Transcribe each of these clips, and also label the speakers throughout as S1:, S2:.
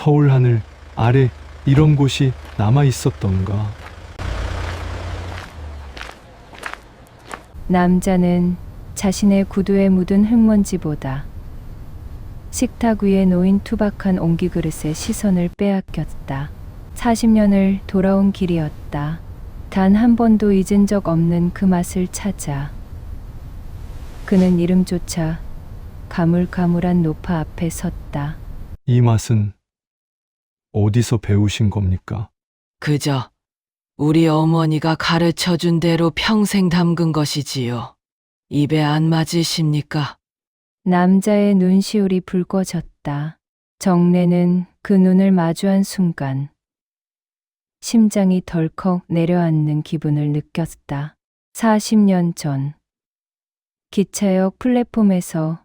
S1: 서울 하늘 아래 이런 곳이 남아 있었던가.
S2: 남자는 자신의 구두에 묻은 흙먼지보다 식탁 위에 놓인 투박한 옹기그릇에 시선을 빼앗겼다. 40년을 돌아온 길이었다. 단 한 번도 잊은 적 없는 그 맛을 찾아 그는 이름조차 가물가물한 노파 앞에 섰다.
S1: 이 맛은 어디서 배우신 겁니까?
S3: 그저 우리 어머니가 가르쳐 준 대로 평생 담근 것이지요. 입에 안 맞으십니까?
S2: 남자의 눈시울이 붉어졌다. 정래는 그 눈을 마주한 순간 심장이 덜컥 내려앉는 기분을 느꼈다. 40년 전 기차역 플랫폼에서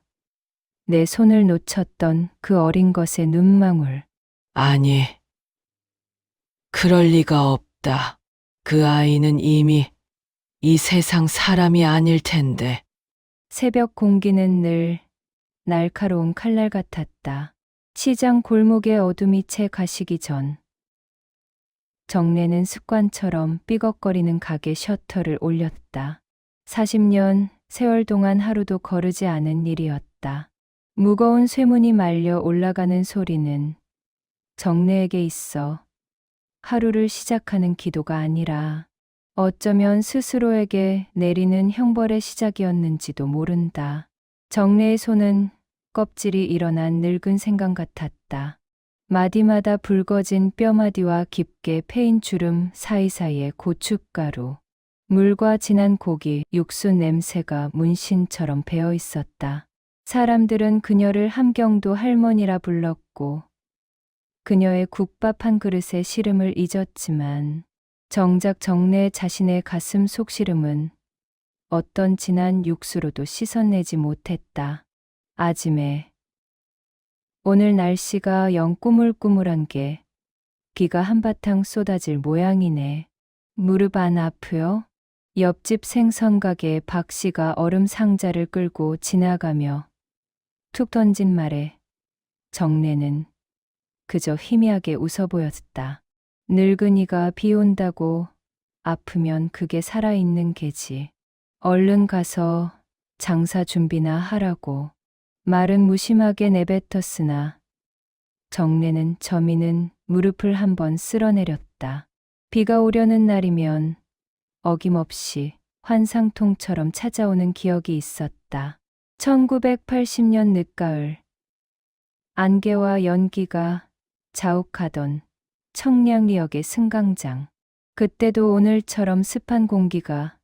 S2: 내 손을 놓쳤던 그 어린 것의 눈망울.
S3: 아니, 그럴 리가 없다. 그 아이는 이미 이 세상 사람이 아닐 텐데.
S2: 새벽 공기는 늘 날카로운 칼날 같았다. 시장 골목의 어둠이 채 가시기 전 정래는 습관처럼 삐걱거리는 가게 셔터를 올렸다. 40년 세월 동안 하루도 거르지 않은 일이었다. 무거운 쇠문이 말려 올라가는 소리는 정래에게 있어 하루를 시작하는 기도가 아니라 어쩌면 스스로에게 내리는 형벌의 시작이었는지도 모른다. 정래의 손은 껍질이 일어난 늙은 생강 같았다. 마디마다 붉어진 뼈마디와 깊게 패인 주름 사이사이에 고춧가루, 물과 진한 고기, 육수 냄새가 문신처럼 배어 있었다. 사람들은 그녀를 함경도 할머니라 불렀고 그녀의 국밥 한 그릇의 시름을 잊었지만 정작 정래 자신의 가슴 속시름은 어떤 진한 육수로도 씻어내지 못했다. 아지매, 오늘 날씨가 영 꾸물꾸물한 게 비가 한바탕 쏟아질 모양이네. 무릎 안 아프요? 옆집 생선가게의 박 씨가 얼음 상자를 끌고 지나가며 툭 던진 말에 정래는 그저 희미하게 웃어 보였다. 늙은이가 비 온다고 아프면 그게 살아있는 게지. 얼른 가서 장사 준비나 하라고. 말은 무심하게 내뱉었으나 정래는 저미는 무릎을 한번 쓸어내렸다. 비가 오려는 날이면 어김없이 환상통처럼 찾아오는 기억이 있었다. 1980년 늦가을, 안개와 연기가 자욱하던 청량리역의 승강장. 그때도 오늘처럼 습한 공기가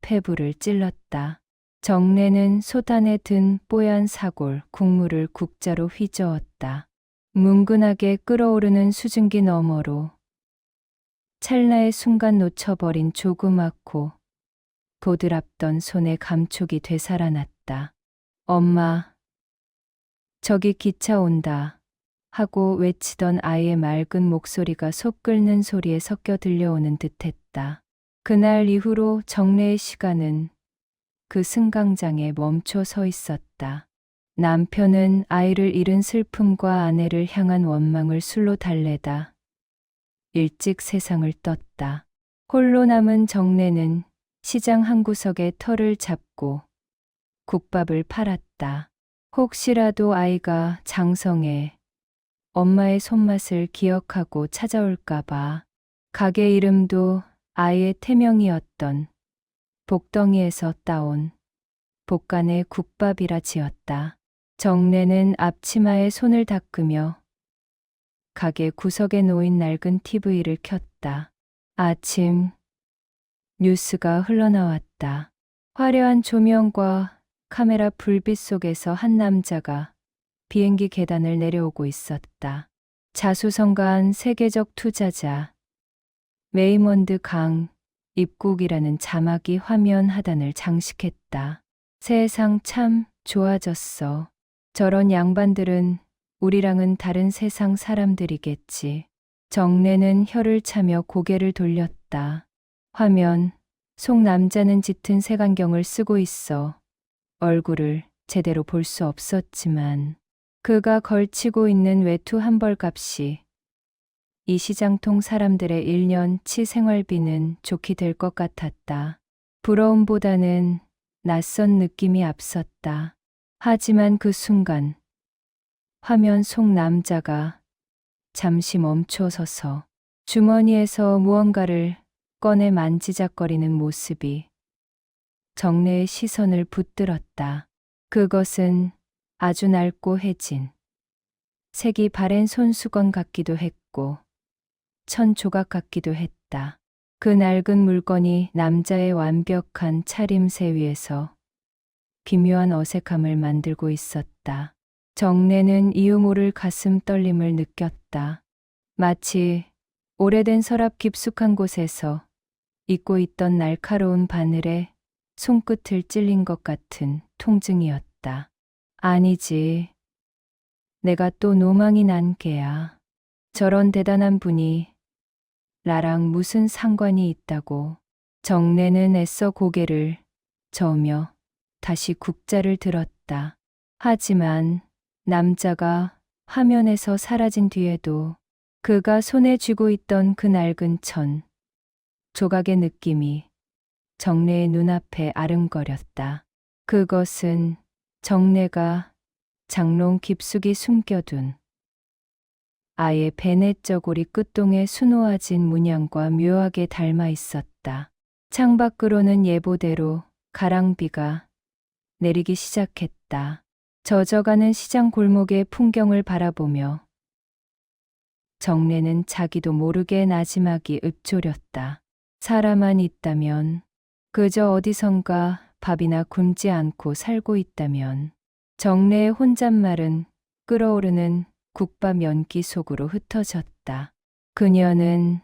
S2: 폐부를 찔렀다. 정래는 솥안에 든 뽀얀 사골 국물을 국자로 휘저었다. 뭉근하게 끓어오르는 수증기 너머로 찰나의 순간 놓쳐버린 조그맣고 보드랍던 손의 감촉이 되살아났다. 엄마, 저기 기차 온다 하고 외치던 아이의 맑은 목소리가 속 끓는 소리에 섞여 들려오는 듯했다. 그날 이후로 정래의 시간은 그 승강장에 멈춰 서 있었다. 남편은 아이를 잃은 슬픔과 아내를 향한 원망을 술로 달래다 일찍 세상을 떴다. 홀로 남은 정래는 시장 한 구석에 털을 잡고 국밥을 팔았다. 혹시라도 아이가 장성에 엄마의 손맛을 기억하고 찾아올까봐 가게 이름도 아이의 태명이었던 복덩이에서 따온 복간의 국밥이라 지었다. 정래는 앞치마에 손을 닦으며 가게 구석에 놓인 낡은 TV를 켰다. 아침 뉴스가 흘러나왔다. 화려한 조명과 카메라 불빛 속에서 한 남자가 비행기 계단을 내려오고 있었다. 자수성가한 세계적 투자자 레이먼드 강 입국이라는 자막이 화면 하단을 장식했다. 세상 참 좋아졌어. 저런 양반들은 우리랑은 다른 세상 사람들이겠지. 정래는 혀를 차며 고개를 돌렸다. 화면 속 남자는 짙은 색안경을 쓰고 있어 얼굴을 제대로 볼 수 없었지만 그가 걸치고 있는 외투 한 벌값이 이 시장통 사람들의 1년치 생활비는 좋게 될 것 같았다. 부러움보다는 낯선 느낌이 앞섰다. 하지만 그 순간 화면 속 남자가 잠시 멈춰서서 주머니에서 무언가를 꺼내 만지작거리는 모습이 정래의 시선을 붙들었다. 그것은 아주 낡고 해진 색이 바랜 손수건 같기도 했고 천 조각 같기도 했다. 그 낡은 물건이 남자의 완벽한 차림새 위에서 기묘한 어색함을 만들고 있었다. 정래는 이유 모를 가슴 떨림을 느꼈다. 마치 오래된 서랍 깊숙한 곳에서 잊고 있던 날카로운 바늘에 손끝을 찔린 것 같은 통증이었다. 아니지. 내가 또 노망이 난 게야. 저런 대단한 분이 나랑 무슨 상관이 있다고. 정래는 애써 고개를 저으며 다시 국자를 들었다. 하지만 남자가 화면에서 사라진 뒤에도 그가 손에 쥐고 있던 그 낡은 천 조각의 느낌이 정래의 눈앞에 아른거렸다. 그것은 정래가 장롱 깊숙이 숨겨둔 아예 베넷 저고리 끝동의 수놓아진 문양과 묘하게 닮아 있었다. 창밖으로는 예보대로 가랑비가 내리기 시작했다. 젖어가는 시장 골목의 풍경을 바라보며 정래는 자기도 모르게 나지막이 읊조렸다. 사람만 있다면, 그저 어디선가 밥이나 굶지 않고 살고 있다면, 정래의 혼잣말은 끓어오르는 국밥 연기 속으로 흩어졌다. 그녀는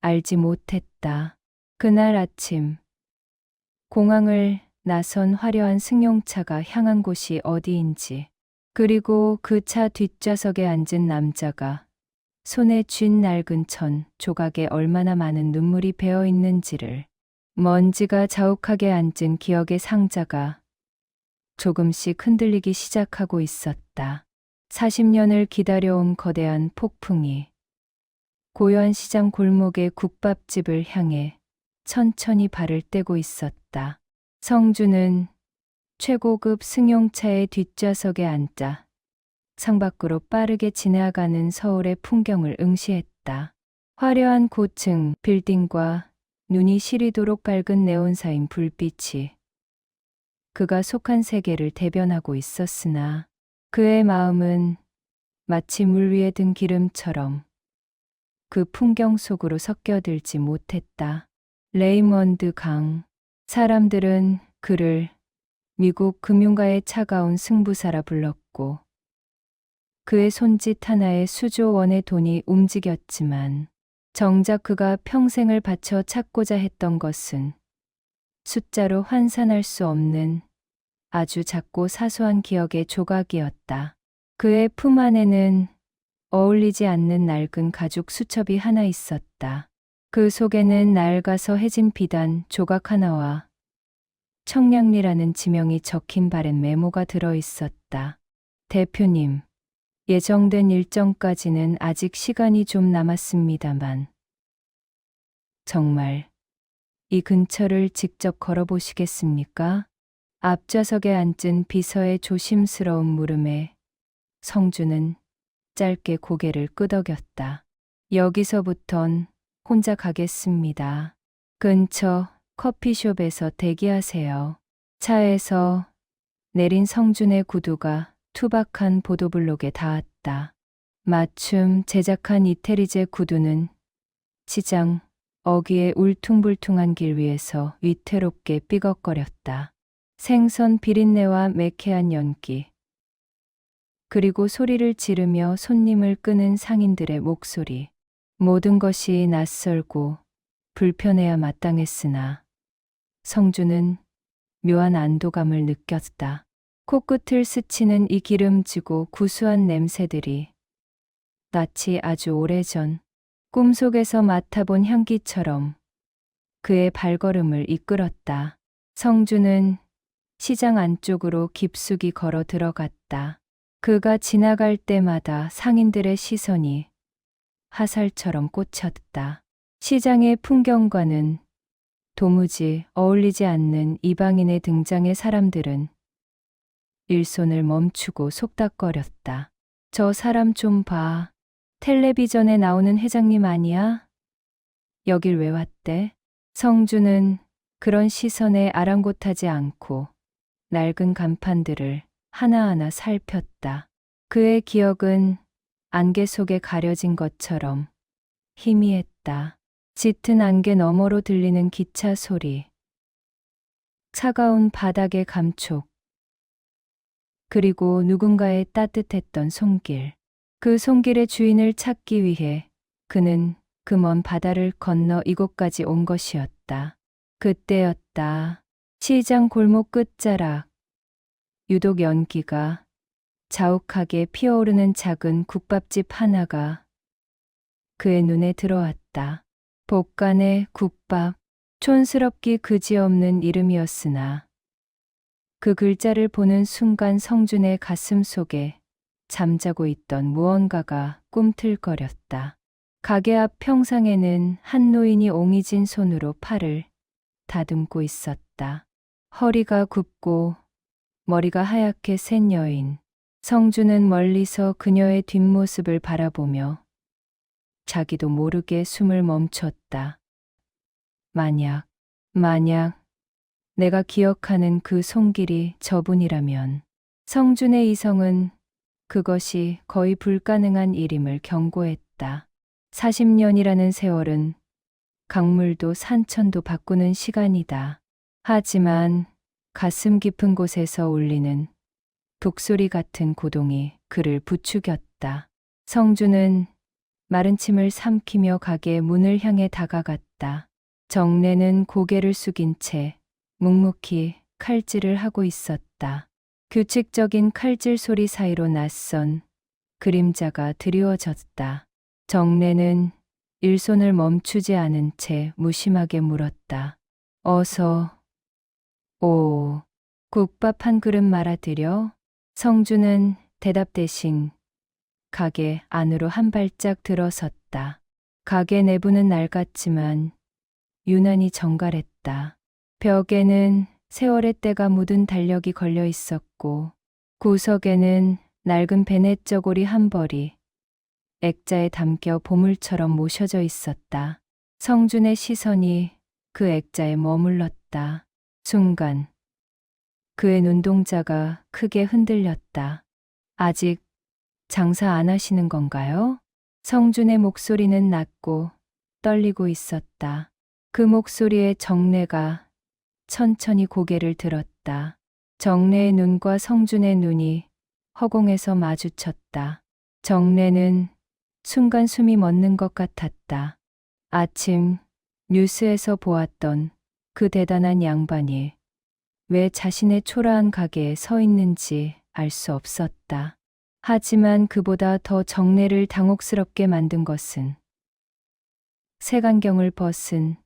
S2: 알지 못했다. 그날 아침 공항을 나선 화려한 승용차가 향한 곳이 어디인지, 그리고 그 차 뒷좌석에 앉은 남자가 손에 쥔 낡은 천 조각에 얼마나 많은 눈물이 배어 있는지를, 먼지가 자욱하게 앉은 기억의 상자가 조금씩 흔들리기 시작하고 있었다. 40년을 기다려온 거대한 폭풍이 고요한 시장 골목의 국밥집을 향해 천천히 발을 떼고 있었다. 성주는 최고급 승용차의 뒷좌석에 앉아 창밖으로 빠르게 지나가는 서울의 풍경을 응시했다. 화려한 고층 빌딩과 눈이 시리도록 밝은 네온사인 불빛이 그가 속한 세계를 대변하고 있었으나 그의 마음은 마치 물 위에 든 기름처럼 그 풍경 속으로 섞여들지 못했다. 레이먼드 강. 사람들은 그를 미국 금융가의 차가운 승부사라 불렀고, 그의 손짓 하나에 수조 원의 돈이 움직였지만 정작 그가 평생을 바쳐 찾고자 했던 것은 숫자로 환산할 수 없는 아주 작고 사소한 기억의 조각이었다. 그의 품 안에는 어울리지 않는 낡은 가죽 수첩이 하나 있었다. 그 속에는 낡아서 해진 비단 조각 하나와 청량리라는 지명이 적힌 바랜 메모가 들어 있었다. 대표님, 예정된 일정까지는 아직 시간이 좀 남았습니다만 정말 이 근처를 직접 걸어보시겠습니까? 앞좌석에 앉은 비서의 조심스러운 물음에 성주는 짧게 고개를 끄덕였다. 여기서부턴 혼자 가겠습니다. 근처 커피숍에서 대기하세요. 차에서 내린 성준의 구두가 투박한 보도블록에 닿았다. 맞춤 제작한 이태리제 구두는 시장 어귀의 울퉁불퉁한 길 위에서 위태롭게 삐걱거렸다. 생선 비린내와 매캐한 연기, 그리고 소리를 지르며 손님을 끄는 상인들의 목소리. 모든 것이 낯설고 불편해야 마땅했으나 성주는 묘한 안도감을 느꼈다. 코끝을 스치는 이 기름지고 구수한 냄새들이 낯이 아주 오래전 꿈속에서 맡아본 향기처럼 그의 발걸음을 이끌었다. 성주는 시장 안쪽으로 깊숙이 걸어 들어갔다. 그가 지나갈 때마다 상인들의 시선이 화살처럼 꽂혔다. 시장의 풍경과는 도무지 어울리지 않는 이방인의 등장에 사람들은 일손을 멈추고 속닥거렸다. 저 사람 좀 봐. 텔레비전에 나오는 회장님 아니야? 여길 왜 왔대? 성주는 그런 시선에 아랑곳하지 않고 낡은 간판들을 하나하나 살폈다. 그의 기억은 안개 속에 가려진 것처럼 희미했다. 짙은 안개 너머로 들리는 기차 소리, 차가운 바닥의 감촉, 그리고 누군가의 따뜻했던 손길. 그 손길의 주인을 찾기 위해 그는 그 먼 바다를 건너 이곳까지 온 것이었다. 그때였다. 시장 골목 끝자락, 유독 연기가 자욱하게 피어오르는 작은 국밥집 하나가 그의 눈에 들어왔다. 복간의 국밥, 촌스럽기 그지없는 이름이었으나 그 글자를 보는 순간 성준의 가슴 속에 잠자고 있던 무언가가 꿈틀거렸다. 가게 앞 평상에는 한 노인이 옹이진 손으로 팔을 다듬고 있었다. 허리가 굽고 머리가 하얗게 센 여인. 성준은 멀리서 그녀의 뒷모습을 바라보며 자기도 모르게 숨을 멈췄다. 만약 내가 기억하는 그 손길이 저분이라면 성준의 이성은 그것이 거의 불가능한 일임을 경고했다. 40년이라는 세월은 강물도 산천도 바꾸는 시간이다. 하지만 가슴 깊은 곳에서 울리는 독소리 같은 고동이 그를 부추겼다. 성준은 마른 침을 삼키며 가게 문을 향해 다가갔다. 정내는 고개를 숙인 채 묵묵히 칼질을 하고 있었다. 규칙적인 칼질 소리 사이로 낯선 그림자가 드리워졌다. 정내는 일손을 멈추지 않은 채 무심하게 물었다. 어서 오, 국밥 한 그릇 말아드려? 성준은 대답 대신 가게 안으로 한 발짝 들어섰다. 가게 내부는 낡았지만 유난히 정갈했다. 벽에는 세월의 때가 묻은 달력이 걸려 있었고 구석에는 낡은 베넷 저고리 한 벌이 액자에 담겨 보물처럼 모셔져 있었다. 성준의 시선이 그 액자에 머물렀다. 순간 그의 눈동자가 크게 흔들렸다. 아직 장사 안 하시는 건가요? 성준의 목소리는 낮고 떨리고 있었다. 그 목소리에 정내가 천천히 고개를 들었다. 정내의 눈과 성준의 눈이 허공에서 마주쳤다. 정내는 순간 숨이 멎는 것 같았다. 아침 뉴스에서 보았던 그 대단한 양반이 왜 자신의 초라한 가게에 서 있는지 알 수 없었다. 하지만 그보다 더 정내를 당혹스럽게 만든 것은 색안경을 벗은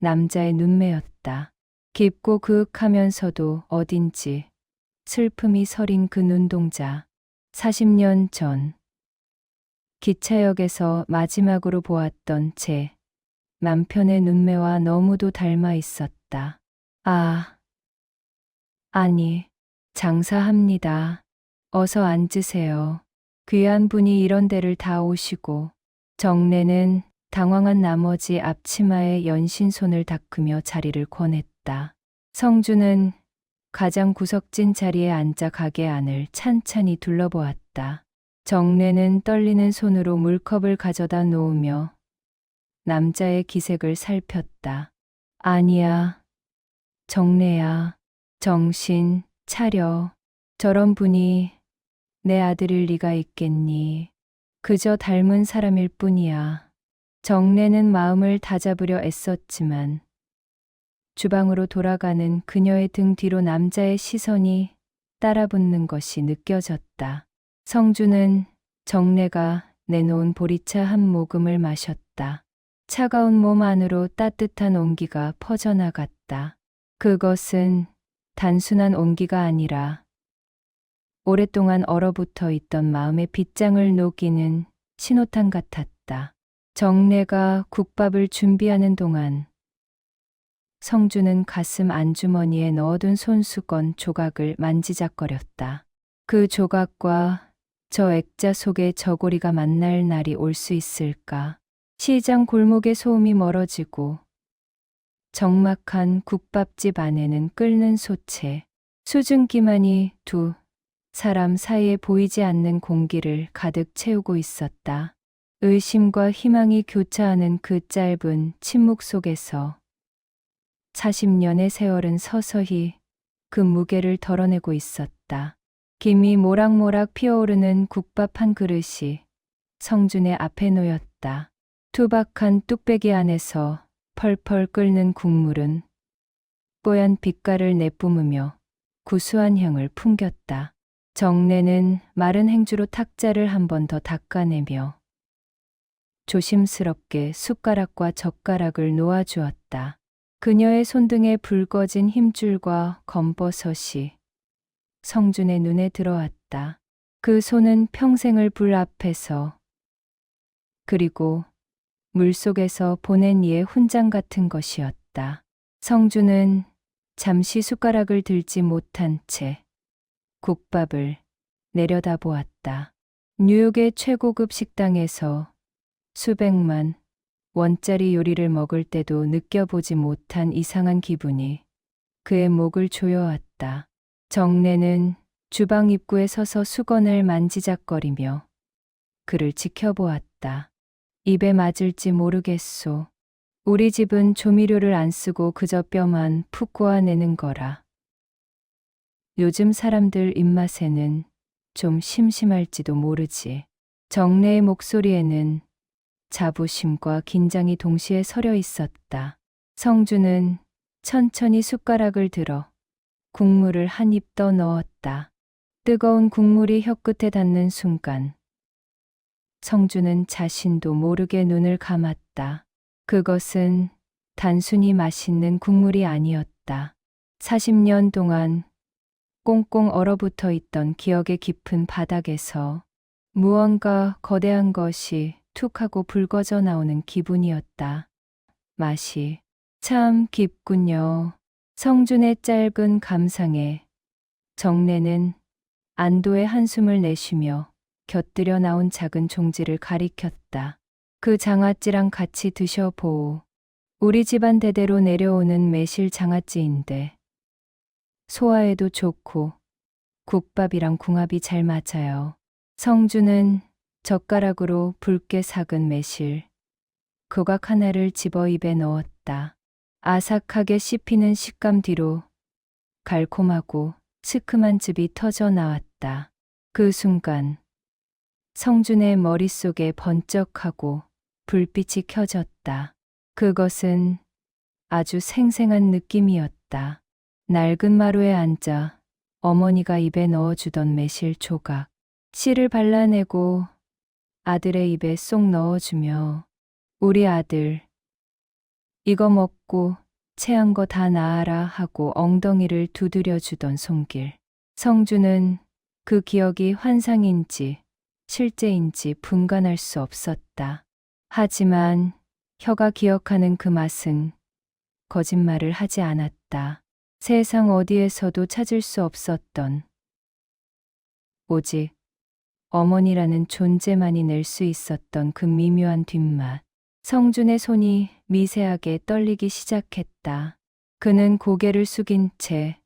S2: 남자의 눈매였다. 깊고 그윽하면서도 어딘지 슬픔이 서린 그 눈동자. 40년 전 기차역에서 마지막으로 보았던 제 남편의 눈매와 너무도 닮아 있었다. 아니, 장사합니다. 어서 앉으세요. 귀한 분이 이런 데를 다 오시고. 정내는 당황한 나머지 앞치마에 연신 손을 닦으며 자리를 권했다. 성준은 가장 구석진 자리에 앉아 가게 안을 찬찬히 둘러보았다. 정내는 떨리는 손으로 물컵을 가져다 놓으며 남자의 기색을 살폈다. 아니야, 정내야, 정신 차려. 저런 분이 내 아들일 리가 있겠니. 그저 닮은 사람일 뿐이야. 정내는 마음을 다잡으려 애썼지만 주방으로 돌아가는 그녀의 등 뒤로 남자의 시선이 따라붙는 것이 느껴졌다. 성준은 정내가 내놓은 보리차 한 모금을 마셨다. 차가운 몸 안으로 따뜻한 온기가 퍼져나갔다. 그것은 단순한 온기가 아니라 오랫동안 얼어붙어 있던 마음의 빗장을 녹이는 신호탄 같았다. 정례가 국밥을 준비하는 동안 성주는 가슴 안주머니에 넣어둔 손수건 조각을 만지작거렸다. 그 조각과 저 액자 속의 저고리가 만날 날이 올 수 있을까? 시장 골목의 소음이 멀어지고 적막한 국밥집 안에는 끓는 소채, 수증기만이 두 사람 사이에 보이지 않는 공기를 가득 채우고 있었다. 의심과 희망이 교차하는 그 짧은 침묵 속에서 40년의 세월은 서서히 그 무게를 덜어내고 있었다. 김이 모락모락 피어오르는 국밥 한 그릇이 성준의 앞에 놓였다. 투박한 뚝배기 안에서 펄펄 끓는 국물은 뽀얀 빛깔을 내뿜으며 구수한 향을 풍겼다. 정례는 마른 행주로 탁자를 한 번 더 닦아내며 조심스럽게 숟가락과 젓가락을 놓아주었다. 그녀의 손등에 붉어진 힘줄과 검버섯이 성준의 눈에 들어왔다. 그 손은 평생을 불 앞에서 그리고 물속에서 보낸 이의 훈장 같은 것이었다. 성준은 잠시 숟가락을 들지 못한 채 국밥을 내려다보았다. 뉴욕의 최고급 식당에서 수백만 원짜리 요리를 먹을 때도 느껴보지 못한 이상한 기분이 그의 목을 조여왔다. 정례는 주방 입구에 서서 수건을 만지작거리며 그를 지켜보았다. 입에 맞을지 모르겠소. 우리 집은 조미료를 안 쓰고 그저 뼈만 푹 고아내는 거라. 요즘 사람들 입맛에는 좀 심심할지도 모르지. 정례의 목소리에는 자부심과 긴장이 동시에 서려 있었다. 성주는 천천히 숟가락을 들어 국물을 한 입 더 넣었다. 뜨거운 국물이 혀끝에 닿는 순간 성주는 자신도 모르게 눈을 감았다. 그것은 단순히 맛있는 국물이 아니었다. 40년 동안 꽁꽁 얼어붙어 있던 기억의 깊은 바닥에서 무언가 거대한 것이 툭 하고 붉어져 나오는 기분이었다. 맛이 참 깊군요. 성준의 짧은 감상에 정례는 안도의 한숨을 내쉬며 곁들여 나온 작은 종지를 가리켰다. 그 장아찌랑 같이 드셔보오. 우리 집안 대대로 내려오는 매실 장아찌인데 소화에도 좋고 국밥이랑 궁합이 잘 맞아요. 성주는 젓가락으로 붉게 삭은 매실 조각 하나를 집어 입에 넣었다. 아삭하게 씹히는 식감 뒤로 달콤하고 시큼한 즙이 터져 나왔다. 그 순간 성준의 머릿속에 번쩍하고 불빛이 켜졌다. 그것은 아주 생생한 느낌이었다. 낡은 마루에 앉아 어머니가 입에 넣어주던 매실 조각, 씨를 발라내고 아들의 입에 쏙 넣어주며 우리 아들, 이거 먹고 체한 거 다 나아라 하고 엉덩이를 두드려주던 손길. 성주는 그 기억이 환상인지 실제인지 분간할 수 없었다. 하지만 혀가 기억하는 그 맛은 거짓말을 하지 않았다. 세상 어디에서도 찾을 수 없었던 오직 어머니라는 존재만이 낼 수 있었던 그 미묘한 뒷맛. 성준의 손이 미세하게 떨리기 시작했다. 그는 고개를 숙인 채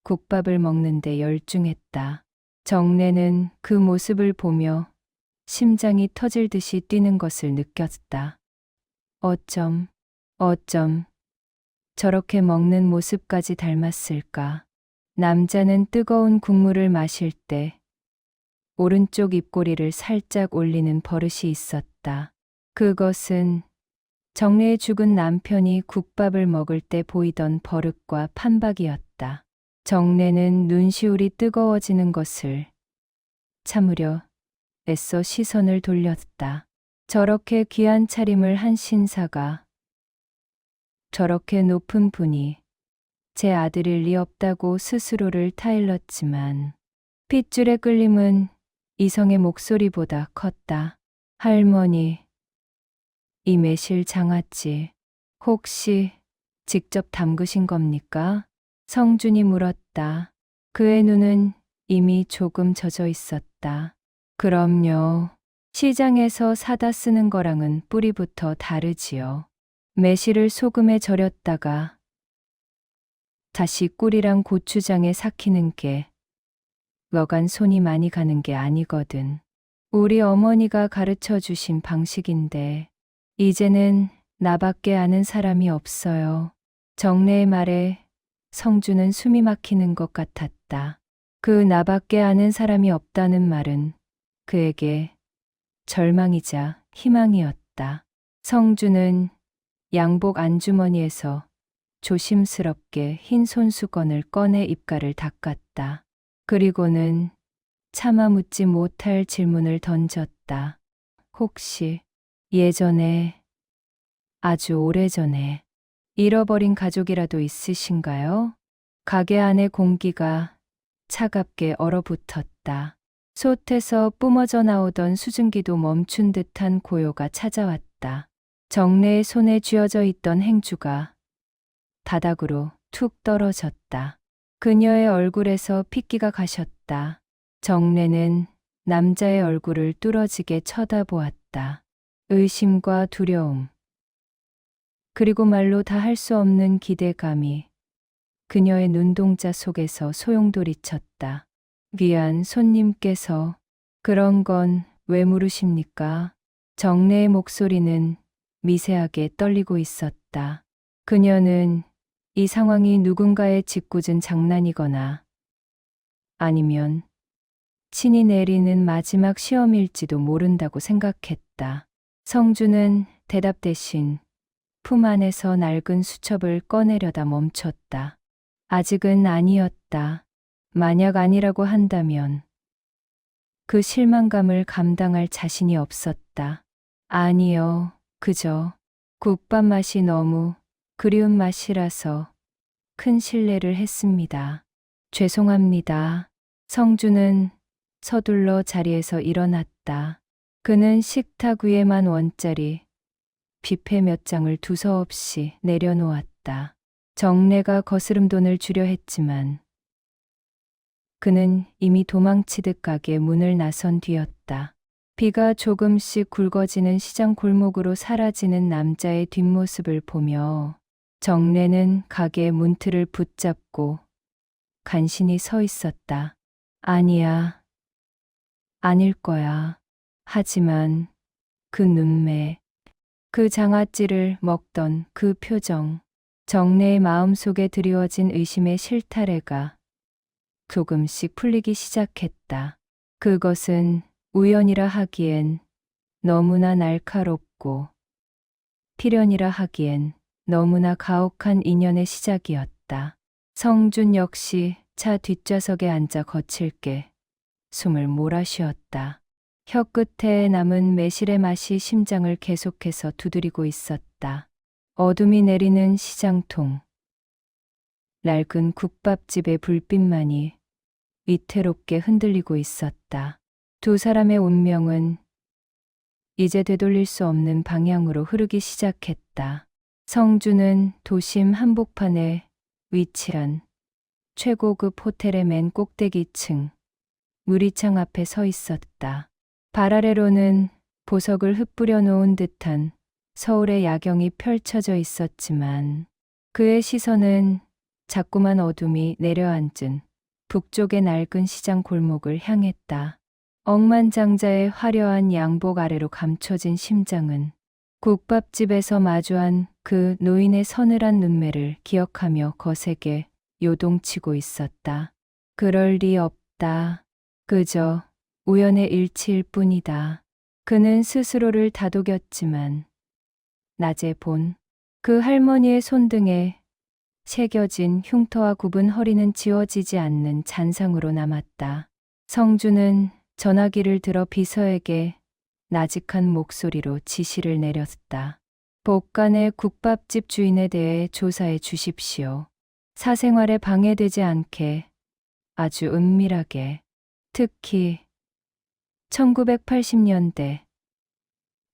S2: 국밥을 먹는데 열중했다. 정례는 그 모습을 보며 심장이 터질 듯이 뛰는 것을 느꼈다. 어쩜 저렇게 먹는 모습까지 닮았을까. 남자는 뜨거운 국물을 마실 때 오른쪽 입꼬리를 살짝 올리는 버릇이 있었다. 그것은 정례의 죽은 남편이 국밥을 먹을 때 보이던 버릇과 판박이었다. 정례는 눈시울이 뜨거워지는 것을 참으려 애써 시선을 돌렸다. 저렇게 귀한 차림을 한 신사가, 저렇게 높은 분이 제 아들일 리 없다고 스스로를 타일렀지만 핏줄의 끌림은 이성의 목소리보다 컸다. 할머니, 이 매실 장아찌 혹시 직접 담그신 겁니까? 성준이 물었다. 그의 눈은 이미 조금 젖어 있었다. 그럼요. 시장에서 사다 쓰는 거랑은 뿌리부터 다르지요. 매실을 소금에 절였다가 다시 꿀이랑 고추장에 삭히는 게 너간 손이 많이 가는 게 아니거든. 우리 어머니가 가르쳐 주신 방식인데 이제는 나밖에 아는 사람이 없어요. 정래의 말에 성주는 숨이 막히는 것 같았다. 그 나밖에 아는 사람이 없다는 말은 그에게 절망이자 희망이었다. 성주는 양복 안주머니에서 조심스럽게 흰 손수건을 꺼내 입가를 닦았다. 그리고는 차마 묻지 못할 질문을 던졌다. 혹시 예전에, 아주 오래전에 잃어버린 가족이라도 있으신가요? 가게 안의 공기가 차갑게 얼어붙었다. 솥에서 뿜어져 나오던 수증기도 멈춘 듯한 고요가 찾아왔다. 정래의 손에 쥐어져 있던 행주가 바닥으로 툭 떨어졌다. 그녀의 얼굴에서 핏기가 가셨다. 정래는 남자의 얼굴을 뚫어지게 쳐다보았다. 의심과 두려움, 그리고 말로 다 할 수 없는 기대감이 그녀의 눈동자 속에서 소용돌이쳤다. 귀한 손님께서 그런 건 왜 물으십니까? 정래의 목소리는 미세하게 떨리고 있었다. 그녀는 이 상황이 누군가의 짓궂은 장난이거나 아니면 친히 내리는 마지막 시험일지도 모른다고 생각했다. 성주는 대답 대신 품 안에서 낡은 수첩을 꺼내려다 멈췄다. 아직은 아니었다. 만약 아니라고 한다면 그 실망감을 감당할 자신이 없었다. 아니요, 그저 국밥 맛이 너무 그리운 맛이라서 큰 실례를 했습니다. 죄송합니다. 성주는 서둘러 자리에서 일어났다. 그는 식탁 위에만 원짜리 뷔페 몇 장을 두서없이 내려놓았다. 정래가 거스름돈을 주려 했지만 그는 이미 도망치듯 가게 문을 나선 뒤였다. 비가 조금씩 굵어지는 시장 골목으로 사라지는 남자의 뒷모습을 보며 정래는 가게 문틀을 붙잡고 간신히 서 있었다. 아니야. 아닐 거야. 하지만 그 눈매, 그 장아찌를 먹던 그 표정, 정래의 마음속에 드리워진 의심의 실타래가 조금씩 풀리기 시작했다. 그것은 우연이라 하기엔 너무나 날카롭고 필연이라 하기엔 너무나 가혹한 인연의 시작이었다. 성준 역시 차 뒷좌석에 앉아 거칠게 숨을 몰아쉬었다. 혀끝에 남은 매실의 맛이 심장을 계속해서 두드리고 있었다. 어둠이 내리는 시장통, 낡은 국밥집의 불빛만이 위태롭게 흔들리고 있었다. 두 사람의 운명은 이제 되돌릴 수 없는 방향으로 흐르기 시작했다. 성주는 도심 한복판에 위치한 최고급 호텔의 맨 꼭대기층 유리창 앞에 서 있었다. 발 아래로는 보석을 흩뿌려 놓은 듯한 서울의 야경이 펼쳐져 있었지만 그의 시선은 자꾸만 어둠이 내려앉은 북쪽의 낡은 시장 골목을 향했다. 억만장자의 화려한 양복 아래로 감춰진 심장은 국밥집에서 마주한 그 노인의 서늘한 눈매를 기억하며 거세게 요동치고 있었다. 그럴 리 없다. 그저 우연의 일치일 뿐이다. 그는 스스로를 다독였지만 낮에 본 그 할머니의 손등에 새겨진 흉터와 굽은 허리는 지워지지 않는 잔상으로 남았다. 성주는 전화기를 들어 비서에게 나직한 목소리로 지시를 내렸다. 복간의 국밥집 주인에 대해 조사해 주십시오. 사생활에 방해되지 않게 아주 은밀하게. 특히 1980년대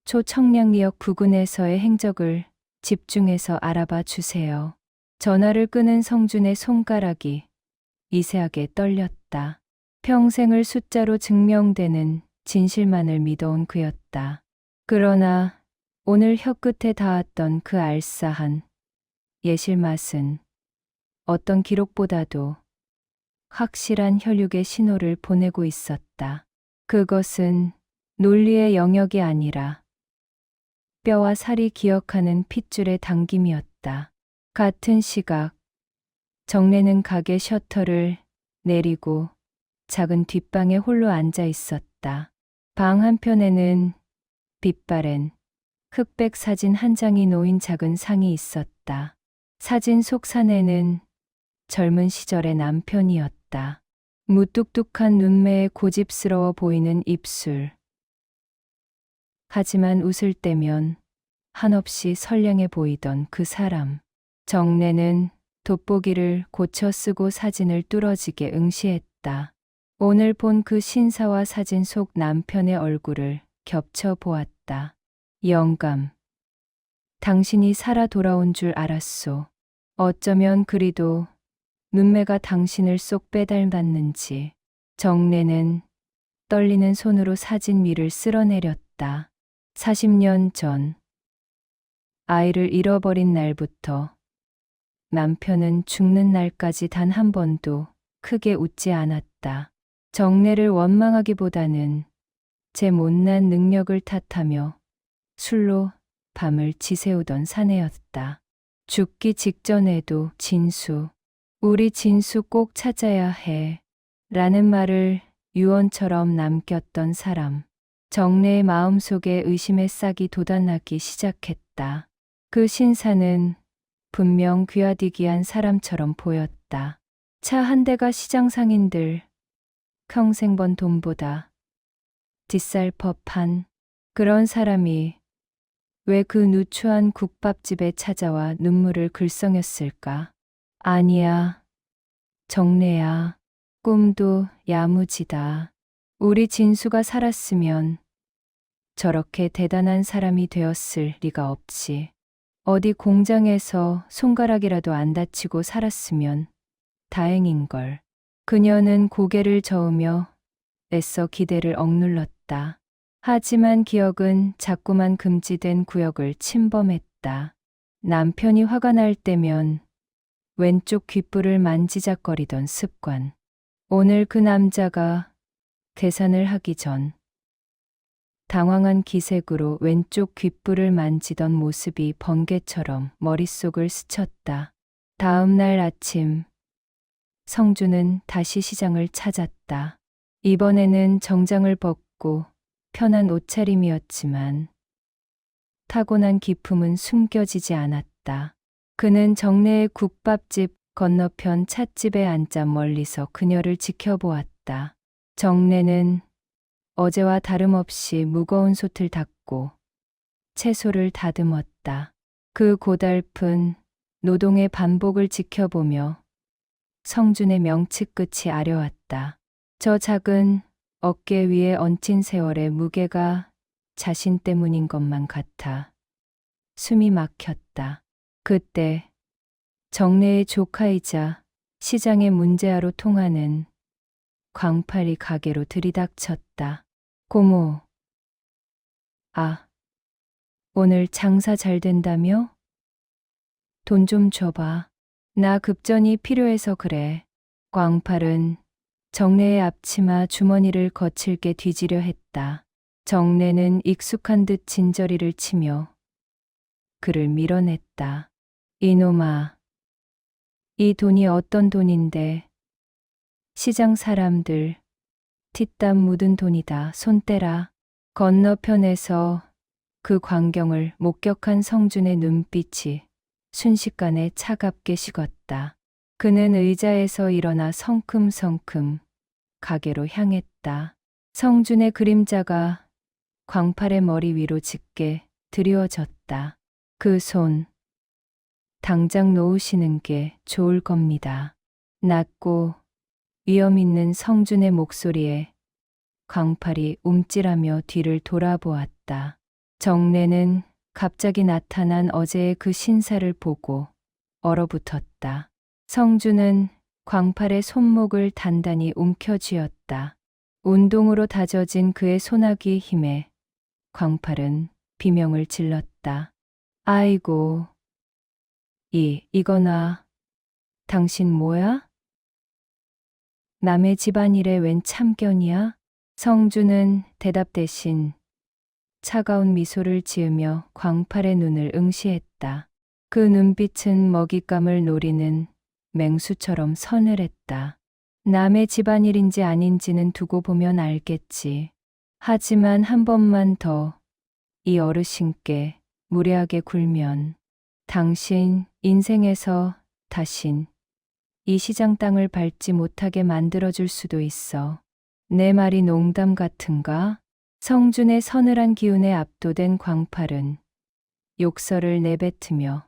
S2: 초 청량리역 부근에서의 행적을 집중해서 알아봐 주세요. 전화를 끄는 성준의 손가락이 미세하게 떨렸다. 평생을 숫자로 증명되는 진실만을 믿어온 그였다. 그러나 오늘 혀끝에 닿았던 그 알싸한 예실 맛은 어떤 기록보다도 확실한 혈육의 신호를 보내고 있었다. 그것은 논리의 영역이 아니라 뼈와 살이 기억하는 핏줄의 당김이었다. 같은 시각, 정래는 가게 셔터를 내리고 작은 뒷방에 홀로 앉아 있었다. 방 한편에는 빛바랜 흑백 사진 한 장이 놓인 작은 상이 있었다. 사진 속 사내는 젊은 시절의 남편이었다. 무뚝뚝한 눈매에 고집스러워 보이는 입술. 하지만 웃을 때면 한없이 선량해 보이던 그 사람. 정래는 돋보기를 고쳐 쓰고 사진을 뚫어지게 응시했다. 오늘 본 그 신사와 사진 속 남편의 얼굴을 겹쳐 보았다. 영감. 당신이 살아 돌아온 줄 알았소. 어쩌면 그리도 눈매가 당신을 쏙 빼닮았는지. 정래는 떨리는 손으로 사진 위를 쓸어내렸다. 40년 전 아이를 잃어버린 날부터 남편은 죽는 날까지 단 한 번도 크게 웃지 않았다. 정래를 원망하기보다는 제 못난 능력을 탓하며 술로 밤을 지새우던 사내였다. 죽기 직전에도 진수, 우리 진수 꼭 찾아야 해 라는 말을 유언처럼 남겼던 사람. 정래의 마음속에 의심의 싹이 돋아나기 시작했다. 그 신사는 분명 귀하디기한 사람처럼 보였다. 차 한 대가 시장 상인들 평생 번 돈보다 뒷살 법한 그런 사람이 왜 그 누추한 국밥집에 찾아와 눈물을 글썽였을까? 아니야, 정래야. 꿈도 야무지다. 우리 진수가 살았으면 저렇게 대단한 사람이 되었을 리가 없지. 어디 공장에서 손가락이라도 안 다치고 살았으면 다행인걸. 그녀는 고개를 저으며 애써 기대를 억눌렀다. 하지만 기억은 자꾸만 금지된 구역을 침범했다. 남편이 화가 날 때면 왼쪽 귓불을 만지작거리던 습관. 오늘 그 남자가 계산을 하기 전 당황한 기색으로 왼쪽 귓불을 만지던 모습이 번개처럼 머릿속을 스쳤다. 다음 날 아침 성준은 다시 시장을 찾았다. 이번에는 정장을 벗고 편한 옷차림이었지만 타고난 기품은 숨겨지지 않았다. 그는 정래의 국밥집 건너편 찻집에 앉아 멀리서 그녀를 지켜보았다. 정래는 어제와 다름없이 무거운 솥을 닦고 채소를 다듬었다. 그 고달픈 노동의 반복을 지켜보며 성준의 명치 끝이 아려왔다. 저 작은 어깨 위에 얹힌 세월의 무게가 자신 때문인 것만 같아 숨이 막혔다. 그때 정래의 조카이자 시장의 문제아로 통하는 광팔이 가게로 들이닥쳤다. 고모. 아, 오늘 장사 잘 된다며? 돈 좀 줘봐. 나 급전이 필요해서 그래. 광팔은 정래의 앞치마 주머니를 거칠게 뒤지려 했다. 정래는 익숙한 듯 진저리를 치며 그를 밀어냈다. 이놈아, 이 돈이 어떤 돈인데? 시장 사람들 뒷담 묻은 돈이다. 손 떼라. 건너편에서 그 광경을 목격한 성준의 눈빛이 순식간에 차갑게 식었다. 그는 의자에서 일어나 성큼성큼 가게로 향했다. 성준의 그림자가 광팔의 머리 위로 짙게 드리워졌다. 그 손, 당장 놓으시는 게 좋을 겁니다. 낮고 위험 있는 성준의 목소리에 광팔이 움찔하며 뒤를 돌아보았다. 정내는 갑자기 나타난 어제의 그 신사를 보고 얼어붙었다. 성주는 광팔의 손목을 단단히 움켜쥐었다. 운동으로 다져진 그의 소나기 힘에 광팔은 비명을 질렀다. 아이고, 이거나, 당신 뭐야? 남의 집안일에 웬 참견이야? 성주는 대답 대신 차가운 미소를 지으며 광팔의 눈을 응시했다. 그 눈빛은 먹잇감을 노리는 맹수처럼 서늘했다. 남의 집안일인지 아닌지는 두고 보면 알겠지. 하지만 한 번만 더 이 어르신께 무례하게 굴면 당신 인생에서 다신 이 시장 땅을 밟지 못하게 만들어줄 수도 있어. 내 말이 농담 같은가? 성준의 서늘한 기운에 압도된 광팔은 욕설을 내뱉으며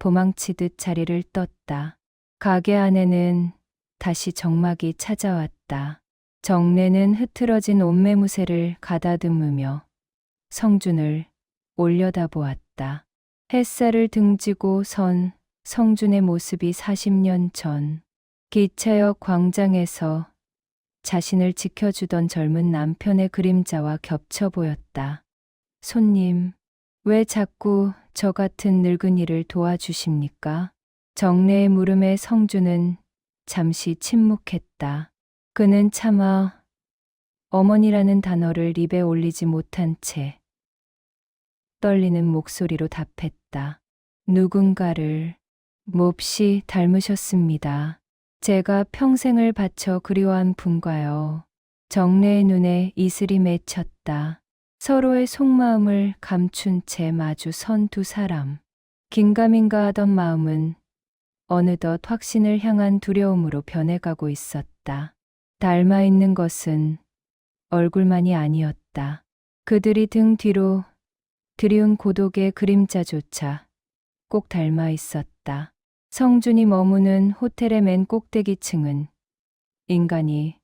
S2: 도망치듯 자리를 떴다. 가게 안에는 다시 정막이 찾아왔다. 정내는 흐트러진 옷매무새를 가다듬으며 성준을 올려다보았다. 햇살을 등지고 선 성준의 모습이 40년 전 기차역 광장에서 자신을 지켜주던 젊은 남편의 그림자와 겹쳐 보였다. 손님, 왜 자꾸 저 같은 늙은이를 도와주십니까? 정내의 물음에 성준은 잠시 침묵했다. 그는 차마 어머니라는 단어를 입에 올리지 못한 채 떨리는 목소리로 답했다. 누군가를 몹시 닮으셨습니다. 제가 평생을 바쳐 그리워한 분과요. 정내의 눈에 이슬이 맺혔다. 서로의 속마음을 감춘 채 마주 선 두 사람. 긴가민가 하던 마음은 어느덧 확신을 향한 두려움으로 변해가고 있었다. 닮아 있는 것은 얼굴만이 아니었다. 그들이 등 뒤로 드리운 고독의 그림자조차 꼭 닮아 있었다. 성준이 머무는 호텔의 맨 꼭대기층은 인간이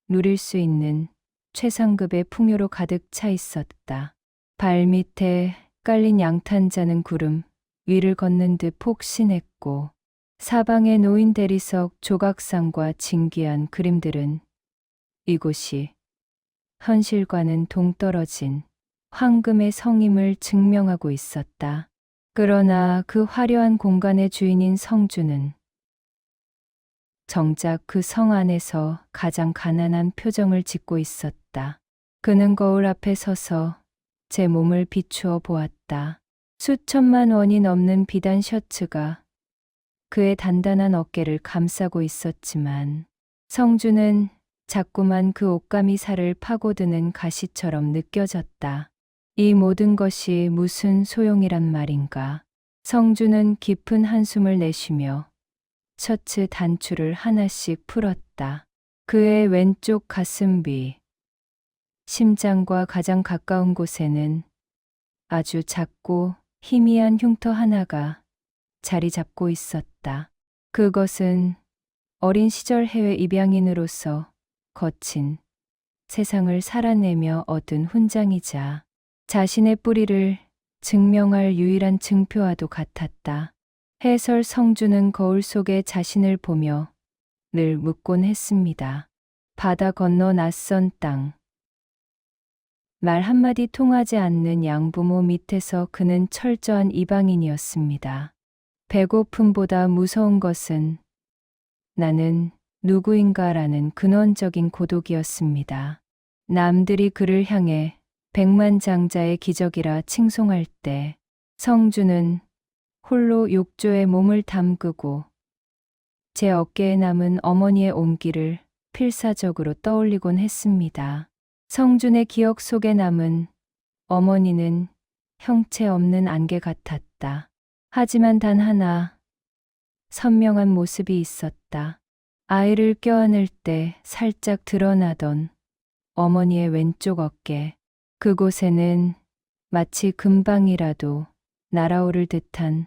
S2: 누릴 수 있는 최상급의 풍요로 가득 차 있었다. 발밑에 깔린 양탄자는 구름 위를 걷는 듯 폭신했고 사방의 노인 대리석 조각상과 진귀한 그림들은 이곳이 현실과는 동떨어진 황금의 성임을 증명하고 있었다. 그러나 그 화려한 공간의 주인인 성주는 정작 그 성 안에서 가장 가난한 표정을 짓고 있었다. 그는 거울 앞에 서서 제 몸을 비추어 보았다. 수천만 원이 넘는 비단 셔츠가 그의 단단한 어깨를 감싸고 있었지만 성주는 자꾸만 그 옷감이 살을 파고드는 가시처럼 느껴졌다. 이 모든 것이 무슨 소용이란 말인가. 성주는 깊은 한숨을 내쉬며 셔츠 단추를 하나씩 풀었다. 그의 왼쪽 가슴비, 심장과 가장 가까운 곳에는 아주 작고 희미한 흉터 하나가 자리 잡고 있었다. 그것은 어린 시절 해외 입양인으로서 거친 세상을 살아내며 얻은 훈장이자 자신의 뿌리를 증명할 유일한 증표와도 같았다. 해설 성주는 거울 속에 자신을 보며 늘 묻곤 했습니다. 바다 건너 낯선 땅. 말 한마디 통하지 않는 양부모 밑에서 그는 철저한 이방인이었습니다. 배고픔보다 무서운 것은 나는 누구인가라는 근원적인 고독이었습니다. 남들이 그를 향해 백만장자의 기적이라 칭송할 때 성주는 홀로 욕조에 몸을 담그고 제 어깨에 남은 어머니의 온기를 필사적으로 떠올리곤 했습니다. 성준의 기억 속에 남은 어머니는 형체 없는 안개 같았다. 하지만 단 하나 선명한 모습이 있었다. 아이를 껴안을 때 살짝 드러나던 어머니의 왼쪽 어깨. 그곳에는 마치 금방이라도 날아오를 듯한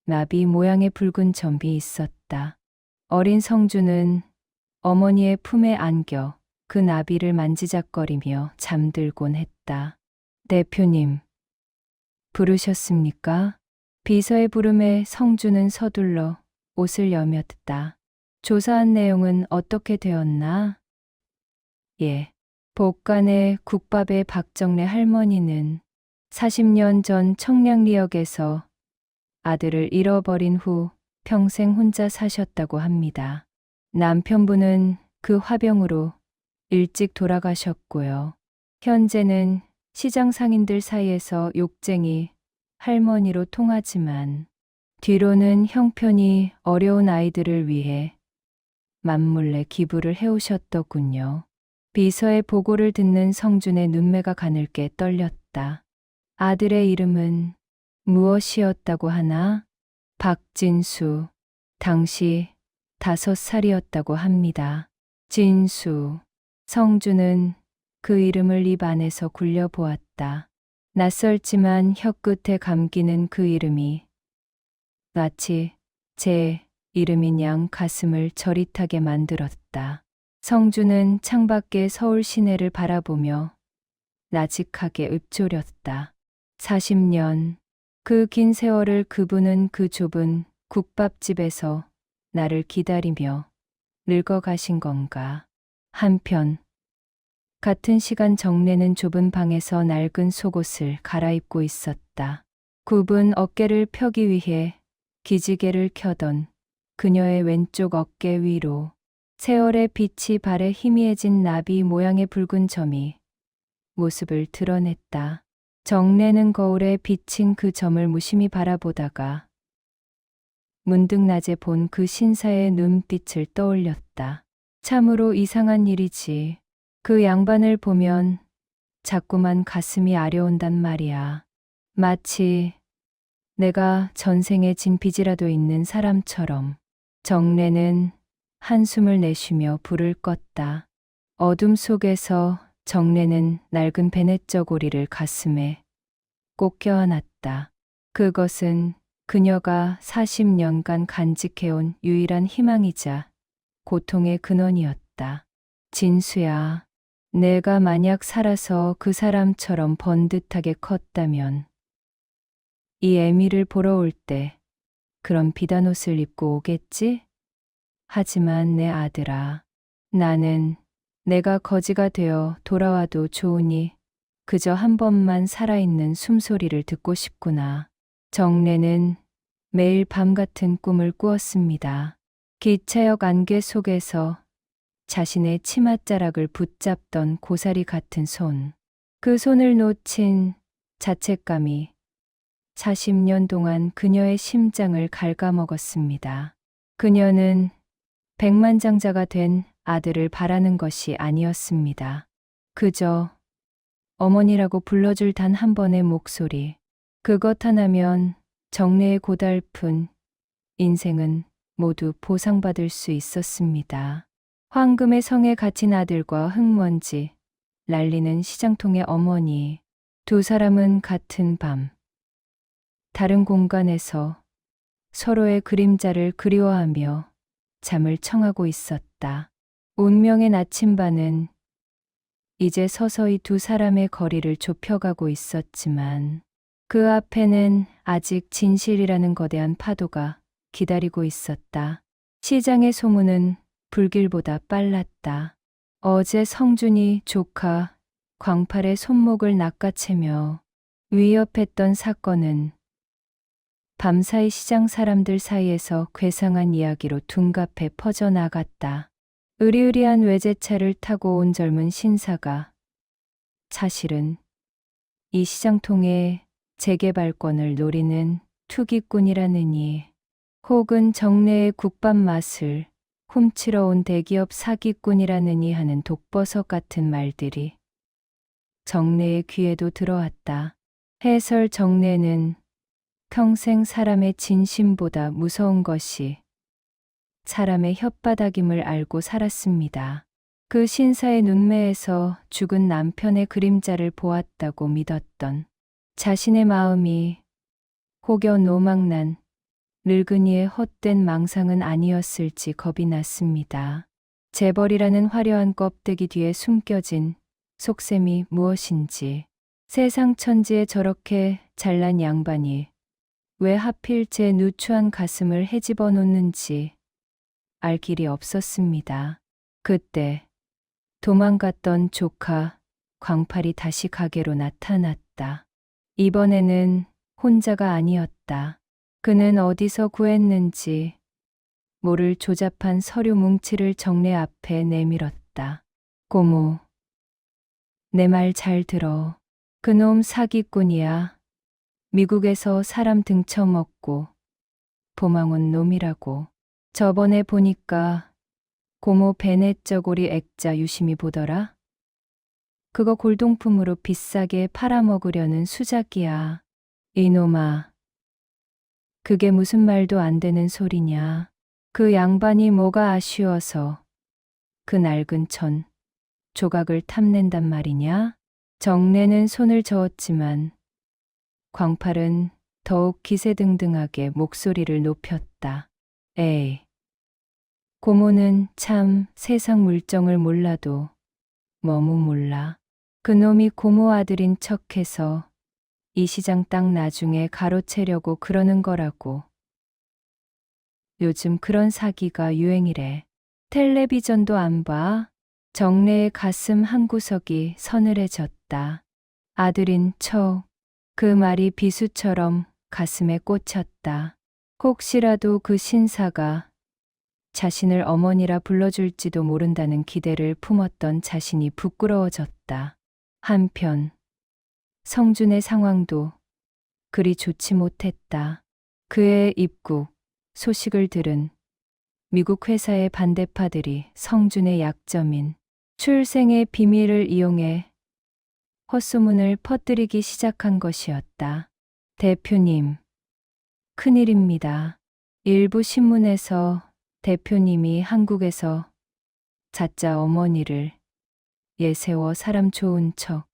S2: 나비 모양의 붉은 점이 있었다. 어린 성주는 어머니의 품에 안겨 그 나비를 만지작거리며 잠들곤 했다. 대표님, 부르셨습니까? 비서의 부름에 성주는 서둘러 옷을 여몄다. 조사한 내용은 어떻게 되었나? 예. 복간의 국밥의 박정래 할머니는 40년 전 청량리역에서 아들을 잃어버린 후 평생 혼자 사셨다고 합니다. 남편분은 그 화병으로 일찍 돌아가셨고요. 현재는 시장 상인들 사이에서 욕쟁이 할머니로 통하지만 뒤로는 형편이 어려운 아이들을 위해 만물래 기부를 해오셨더군요. 비서의 보고를 듣는 성준의 눈매가 가늘게 떨렸다. 아들의 이름은 무엇이었다고 하나? 박진수. 당시 5살이었다고 합니다. 진수. 성준은 그 이름을 입 안에서 굴려보았다. 낯설지만 혀끝에 감기는 그 이름이 마치 제 이름인 양 가슴을 저릿하게 만들었다. 성준은 창밖의 서울 시내를 바라보며 나직하게 읊조렸다. 40년, 그 긴 세월을 그분은 그 좁은 국밥집에서 나를 기다리며 늙어가신 건가. 한편 같은 시간 정래는 좁은 방에서 낡은 속옷을 갈아입고 있었다. 굽은 어깨를 펴기 위해 기지개를 켜던 그녀의 왼쪽 어깨 위로 세월의 빛이 발에 희미해진 나비 모양의 붉은 점이 모습을 드러냈다. 정래는 거울에 비친 그 점을 무심히 바라보다가 문득 낮에 본 그 신사의 눈빛을 떠올렸다. 참으로 이상한 일이지. 그 양반을 보면 자꾸만 가슴이 아려온단 말이야. 마치 내가 전생에 진 빚이라도 있는 사람처럼. 정래는 한숨을 내쉬며 불을 껐다. 어둠 속에서 정래는 낡은 베넷저고리를 가슴에 꼭 껴안았다. 그것은 그녀가 40년간 간직해온 유일한 희망이자 고통의 근원이었다. 진수야, 내가 만약 살아서 그 사람처럼 번듯하게 컸다면 이 애미를 보러 올 때 그런 비단 옷을 입고 오겠지? 하지만 내 아들아, 나는 내가 거지가 되어 돌아와도 좋으니 그저 한 번만 살아있는 숨소리를 듣고 싶구나. 정래는 매일 밤 같은 꿈을 꾸었습니다. 기차역 안개 속에서 자신의 치맛자락을 붙잡던 고사리 같은 손. 그 손을 놓친 자책감이 40년 동안 그녀의 심장을 갉아먹었습니다. 그녀는 백만장자가 된 아들을 바라는 것이 아니었습니다. 그저 어머니라고 불러줄 단 한 번의 목소리. 그것 하나면 정래의 고달픈 인생은 모두 보상받을 수 있었습니다. 황금의 성에 갇힌 아들과 흙먼지 날리는 시장통의 어머니. 두 사람은 같은 밤 다른 공간에서 서로의 그림자를 그리워하며 잠을 청하고 있었다. 운명의 나침반은 이제 서서히 두 사람의 거리를 좁혀가고 있었지만 그 앞에는 아직 진실이라는 거대한 파도가 기다리고 있었다. 시장의 소문은 불길보다 빨랐다. 어제 성준이 조카 광팔의 손목을 낚아채며 위협했던 사건은 밤사이 시장 사람들 사이에서 괴상한 이야기로 둔갑해 퍼져나갔다. 으리으리한 외제차를 타고 온 젊은 신사가 사실은 이 시장통의 재개발권을 노리는 투기꾼이라느니, 혹은 정래의 국밥 맛을 훔치러 온 대기업 사기꾼이라느니 하는 독버섯 같은 말들이 정래의 귀에도 들어왔다. 해설 정래는 평생 사람의 진심보다 무서운 것이 사람의 혓바닥임을 알고 살았습니다. 그 신사의 눈매에서 죽은 남편의 그림자를 보았다고 믿었던 자신의 마음이 혹여 노망난 늙은이의 헛된 망상은 아니었을지 겁이 났습니다. 재벌이라는 화려한 껍데기 뒤에 숨겨진 속셈이 무엇인지, 세상 천지에 저렇게 잘난 양반이 왜 하필 제 누추한 가슴을 헤집어 놓는지 알 길이 없었습니다. 그때 도망갔던 조카 광팔이 다시 가게로 나타났다. 이번에는 혼자가 아니었다. 그는 어디서 구했는지 모를 조잡한 서류 뭉치를 정례 앞에 내밀었다. 고모, 내 말 잘 들어. 그놈 사기꾼이야. 미국에서 사람 등쳐먹고 도망 온 놈이라고. 저번에 보니까 고모 베넷 저고리 액자 유심히 보더라. 그거 골동품으로 비싸게 팔아먹으려는 수작이야. 이놈아, 그게 무슨 말도 안 되는 소리냐. 그 양반이 뭐가 아쉬워서 그 낡은 천 조각을 탐낸단 말이냐. 정내는 손을 저었지만 광팔은 더욱 기세등등하게 목소리를 높였다. 에이, 고모는 참 세상 물정을 몰라도 너무 몰라. 그놈이 고모 아들인 척해서 이 시장 땅 나중에 가로채려고 그러는 거라고. 요즘 그런 사기가 유행이래. 텔레비전도 안 봐. 정래의 가슴 한구석이 서늘해졌다. 아들인 척, 그 말이 비수처럼 가슴에 꽂혔다. 혹시라도 그 신사가 자신을 어머니라 불러줄지도 모른다는 기대를 품었던 자신이 부끄러워졌다. 한편 성준의 상황도 그리 좋지 못했다. 그의 입국 소식을 들은 미국 회사의 반대파들이 성준의 약점인 출생의 비밀을 이용해 헛소문을 퍼뜨리기 시작한 것이었다. 대표님, 큰일입니다. 일부 신문에서 대표님이 한국에서 자짜 어머니를 예세워 사람 좋은 척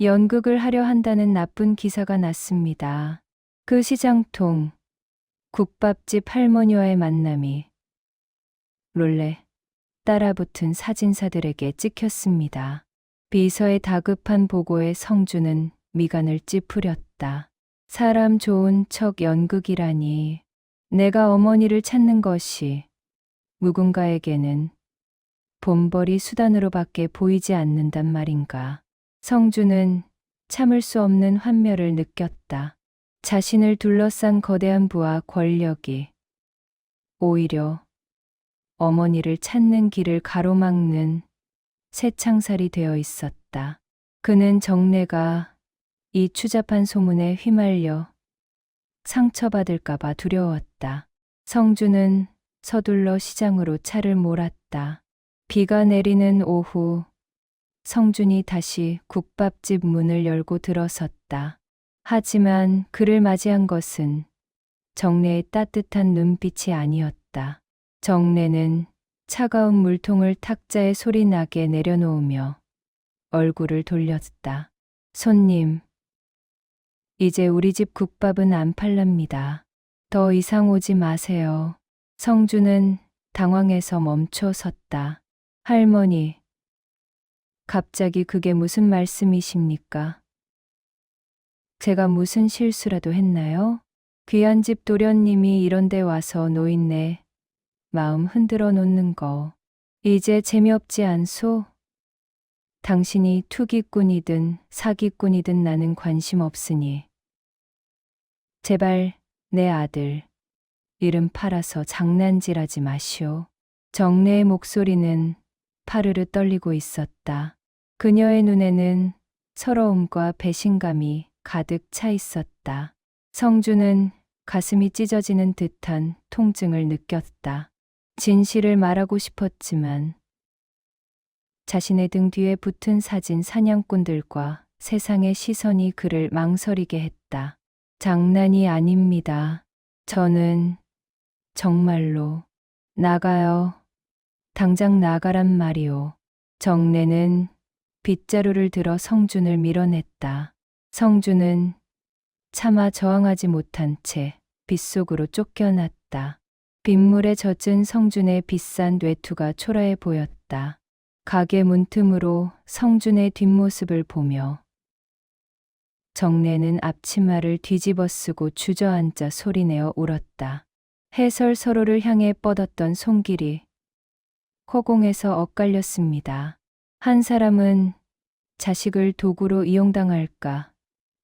S2: 연극을 하려 한다는 나쁜 기사가 났습니다. 그 시장통 국밥집 할머니와의 만남이 롤레 따라붙은 사진사들에게 찍혔습니다. 비서의 다급한 보고에 성준은 미간을 찌푸렸다. 사람 좋은 척 연극이라니. 내가 어머니를 찾는 것이 누군가에게는 본벌이 수단으로밖에 보이지 않는단 말인가. 성준은 참을 수 없는 환멸을 느꼈다. 자신을 둘러싼 거대한 부와 권력이 오히려 어머니를 찾는 길을 가로막는 새창살이 되어 있었다. 그는 정내가 이 추잡한 소문에 휘말려 상처받을까봐 두려웠다. 성준은 서둘러 시장으로 차를 몰았다. 비가 내리는 오후, 성준이 다시 국밥집 문을 열고 들어섰다. 하지만 그를 맞이한 것은 정내의 따뜻한 눈빛이 아니었다. 정내는 차가운 물통을 탁자에 소리나게 내려놓으며 얼굴을 돌렸다. 손님, 이제 우리 집 국밥은 안 팔랍니다. 더 이상 오지 마세요. 성준은 당황해서 멈춰 섰다. 할머니, 갑자기 그게 무슨 말씀이십니까? 제가 무슨 실수라도 했나요? 귀한 집 도련님이 이런 데 와서 노인네 마음 흔들어 놓는 거 이제 재미없지 않소? 당신이 투기꾼이든 사기꾼이든 나는 관심 없으니 제발 내 아들 이름 팔아서 장난질하지 마시오. 정내의 목소리는 파르르 떨리고 있었다. 그녀의 눈에는 서러움과 배신감이 가득 차 있었다. 성준은 가슴이 찢어지는 듯한 통증을 느꼈다. 진실을 말하고 싶었지만 자신의 등 뒤에 붙은 사진 사냥꾼들과 세상의 시선이 그를 망설이게 했다. 장난이 아닙니다. 저는 정말로 나가요. 당장 나가란 말이오. 정내는 빗자루를 들어 성준을 밀어냈다. 성준은 차마 저항하지 못한 채 빗속으로 쫓겨났다. 빗물에 젖은 성준의 비싼 외투가 초라해 보였다. 있었다. 가게 문틈으로 성준의 뒷모습을 보며 정래는 앞치마를 뒤집어 쓰고 주저앉아 소리내어 울었다. 해설 서로를 향해 뻗었던 손길이 허공에서 엇갈렸습니다. 한 사람은 자식을 도구로 이용당할까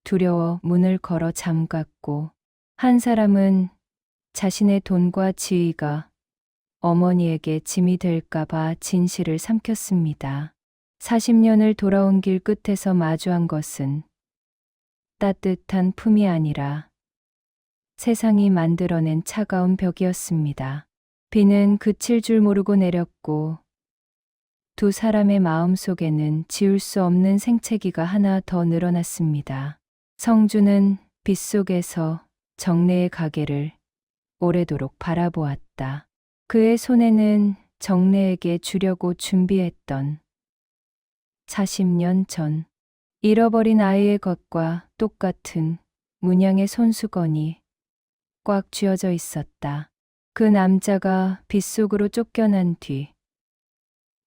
S2: 두려워 문을 걸어 잠갔고, 한 사람은 자신의 돈과 지위가 어머니에게 짐이 될까봐 진실을 삼켰습니다. 40년을 돌아온 길 끝에서 마주한 것은 따뜻한 품이 아니라 세상이 만들어낸 차가운 벽이었습니다. 비는 그칠 줄 모르고 내렸고 두 사람의 마음 속에는 지울 수 없는 생채기가 하나 더 늘어났습니다. 성주는 빗속에서 정래의 가게를 오래도록 바라보았다. 그의 손에는 정래에게 주려고 준비했던 40년 전 잃어버린 아이의 것과 똑같은 문양의 손수건이 꽉 쥐어져 있었다. 그 남자가 빗속으로 쫓겨난 뒤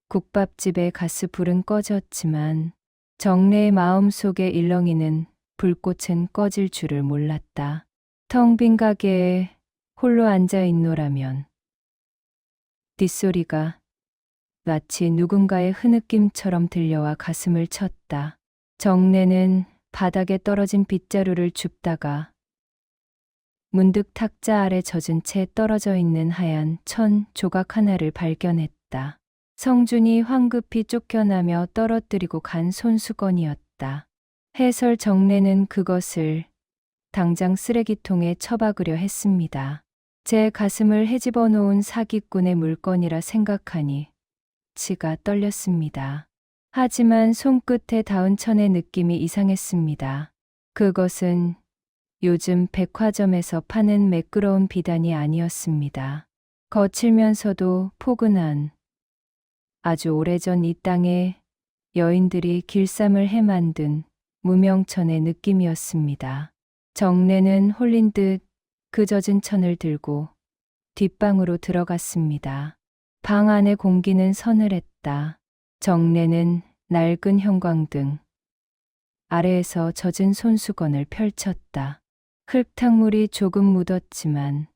S2: 국밥집의 가스불은 꺼졌지만 정래의 마음속에 일렁이는 불꽃은 꺼질 줄을 몰랐다. 텅 빈 가게에 홀로 앉아 있노라면 뒷소리가 마치 누군가의 흐느낌처럼 들려와 가슴을 쳤다. 정래는 바닥에 떨어진 빗자루를 줍다가 문득 탁자 아래 젖은 채 떨어져 있는 하얀 천 조각 하나를 발견했다. 성준이 황급히 쫓겨나며 떨어뜨리고 간 손수건이었다. 해설 정래는 그것을 당장 쓰레기통에 처박으려 했습니다. 제 가슴을 헤집어 놓은 사기꾼의 물건이라 생각하니 치가 떨렸습니다. 하지만 손끝에 닿은 천의 느낌이 이상했습니다. 그것은 요즘 백화점에서 파는 매끄러운 비단이 아니었습니다. 거칠면서도 포근한, 아주 오래전 이 땅에 여인들이 길쌈을 해 만든 무명천의 느낌이었습니다. 정래는 홀린 듯 그 젖은 천을 들고 뒷방으로 들어갔습니다. 방 안의 공기는 서늘했다. 정래는 낡은 형광등 아래에서 젖은 손수건을 펼쳤다. 흙탕물이 조금 묻었지만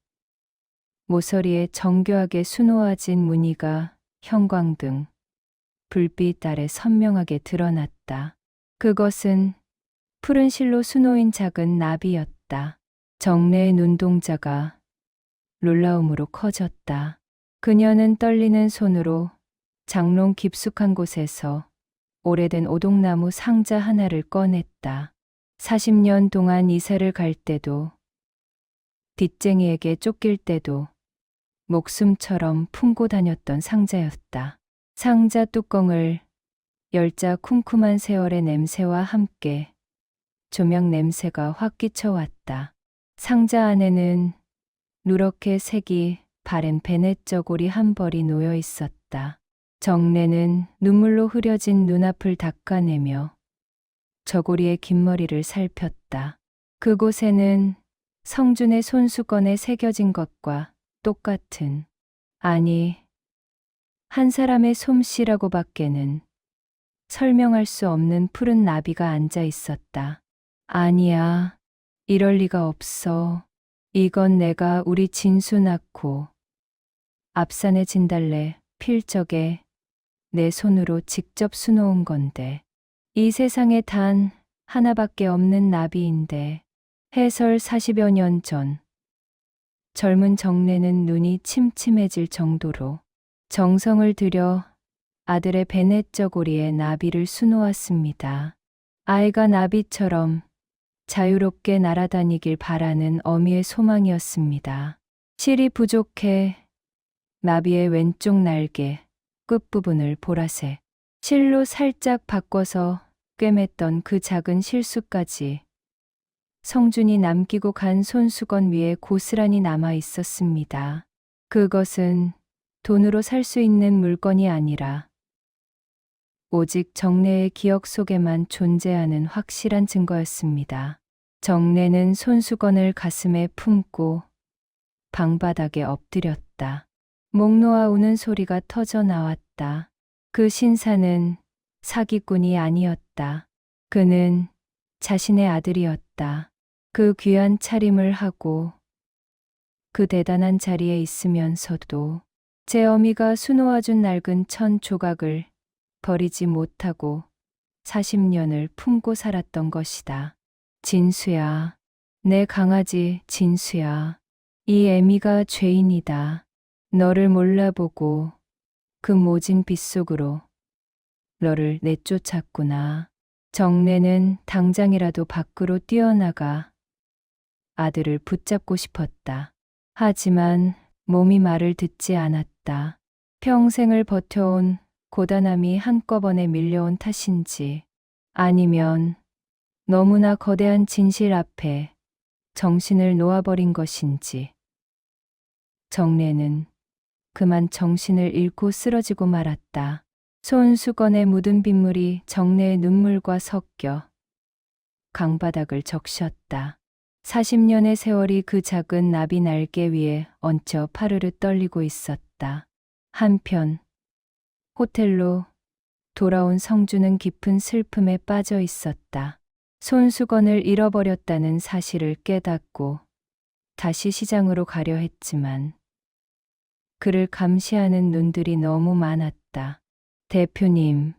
S2: 모서리에 정교하게 수놓아진 무늬가 형광등 불빛 아래 선명하게 드러났다. 그것은 푸른 실로 수놓인 작은 나비였다. 정래의 눈동자가 놀라움으로 커졌다. 그녀는 떨리는 손으로 장롱 깊숙한 곳에서 오래된 오동나무 상자 하나를 꺼냈다. 40년 동안 이사를 갈 때도 빚쟁이에게 쫓길 때도 목숨처럼 품고 다녔던 상자였다. 상자 뚜껑을 열자 쿰쿰한 세월의 냄새와 함께 조명 냄새가 확 끼쳐왔다. 상자 안에는 누렇게 색이 바랜 베넷 저고리 한 벌이 놓여 있었다. 정래는 눈물로 흐려진 눈앞을 닦아내며 저고리의 긴 머리를 살폈다. 그곳에는 성준의 손수건에 새겨진 것과 똑같은, 아니, 한 사람의 솜씨라고 밖에는 설명할 수 없는 푸른 나비가 앉아 있었다. 아니야, 이럴 리가 없어. 이건 내가 우리 진수 낳고 앞산의 진달래 필 적에 내 손으로 직접 수놓은 건데, 이 세상에 단 하나밖에 없는 나비인데. 해설 40여 년 전 젊은 정래는 눈이 침침해질 정도로 정성을 들여 아들의 베넷 저고리에 나비를 수놓았습니다. 아이가 나비처럼 자유롭게 날아다니길 바라는 어미의 소망이었습니다. 실이 부족해 나비의 왼쪽 날개 끝부분을 보라색 실로 살짝 바꿔서 꿰맸던 그 작은 실수까지 성준이 남기고 간 손수건 위에 고스란히 남아 있었습니다. 그것은 돈으로 살 수 있는 물건이 아니라 오직 정래의 기억 속에만 존재하는 확실한 증거였습니다. 정래는 손수건을 가슴에 품고 방바닥에 엎드렸다. 목 놓아 우는 소리가 터져 나왔다. 그 신사는 사기꾼이 아니었다. 그는 자신의 아들이었다. 그 귀한 차림을 하고 그 대단한 자리에 있으면서도 제 어미가 수놓아준 낡은 천 조각을 버리지 못하고 40년을 품고 살았던 것이다. 진수야, 내 강아지 진수야. 이 애미가 죄인이다. 너를 몰라보고 그 모진 빗속으로 너를 내쫓았구나. 정내는 당장이라도 밖으로 뛰어나가 아들을 붙잡고 싶었다. 하지만 몸이 말을 듣지 않았다. 평생을 버텨온 고단함이 한꺼번에 밀려온 탓인지 아니면 너무나 거대한 진실 앞에 정신을 놓아버린 것인지 정래는 그만 정신을 잃고 쓰러지고 말았다. 손수건에 묻은 빗물이 정래의 눈물과 섞여 강바닥을 적셨다. 40년의 세월이 그 작은 나비 날개 위에 얹혀 파르르 떨리고 있었다. 한편 호텔로 돌아온 성주는 깊은 슬픔에 빠져 있었다. 손수건을 잃어버렸다는 사실을 깨닫고 다시 시장으로 가려 했지만 그를 감시하는 눈들이 너무 많았다. 대표님,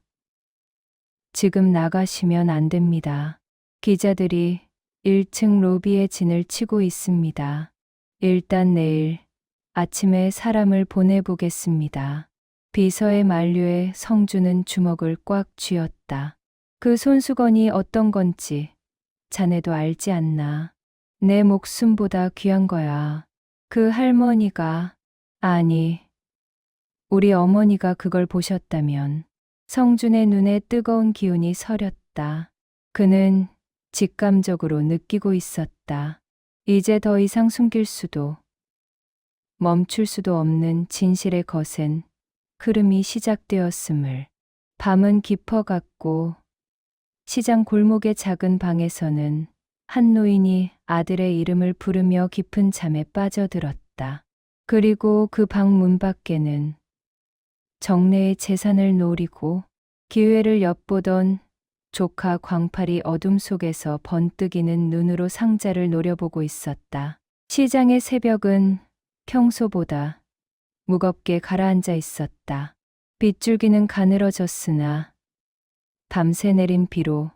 S2: 지금 나가시면 안 됩니다. 기자들이 1층 로비에 진을 치고 있습니다. 일단 내일 아침에 사람을 보내보겠습니다. 비서의 만류에 성주는 주먹을 꽉 쥐었다. 그 손수건이 어떤 건지 자네도 알지 않나. 내 목숨보다 귀한 거야. 그 할머니가, 아니, 우리 어머니가 그걸 보셨다면. 성준의 눈에 뜨거운 기운이 서렸다. 그는 직감적으로 느끼고 있었다. 이제 더 이상 숨길 수도 멈출 수도 없는 진실의 거센 흐름이 시작되었음을. 밤은 깊어갔고 시장 골목의 작은 방에서는 한 노인이 아들의 이름을 부르며 깊은 잠에 빠져들었다. 그리고 그 방 문 밖에는 정래의 재산을 노리고 기회를 엿보던 조카 광팔이 어둠 속에서 번뜩이는 눈으로 상자를 노려보고 있었다. 시장의 새벽은 평소보다 무겁게 가라앉아 있었다. 빗줄기는 가늘어졌으나 밤새 내린 비로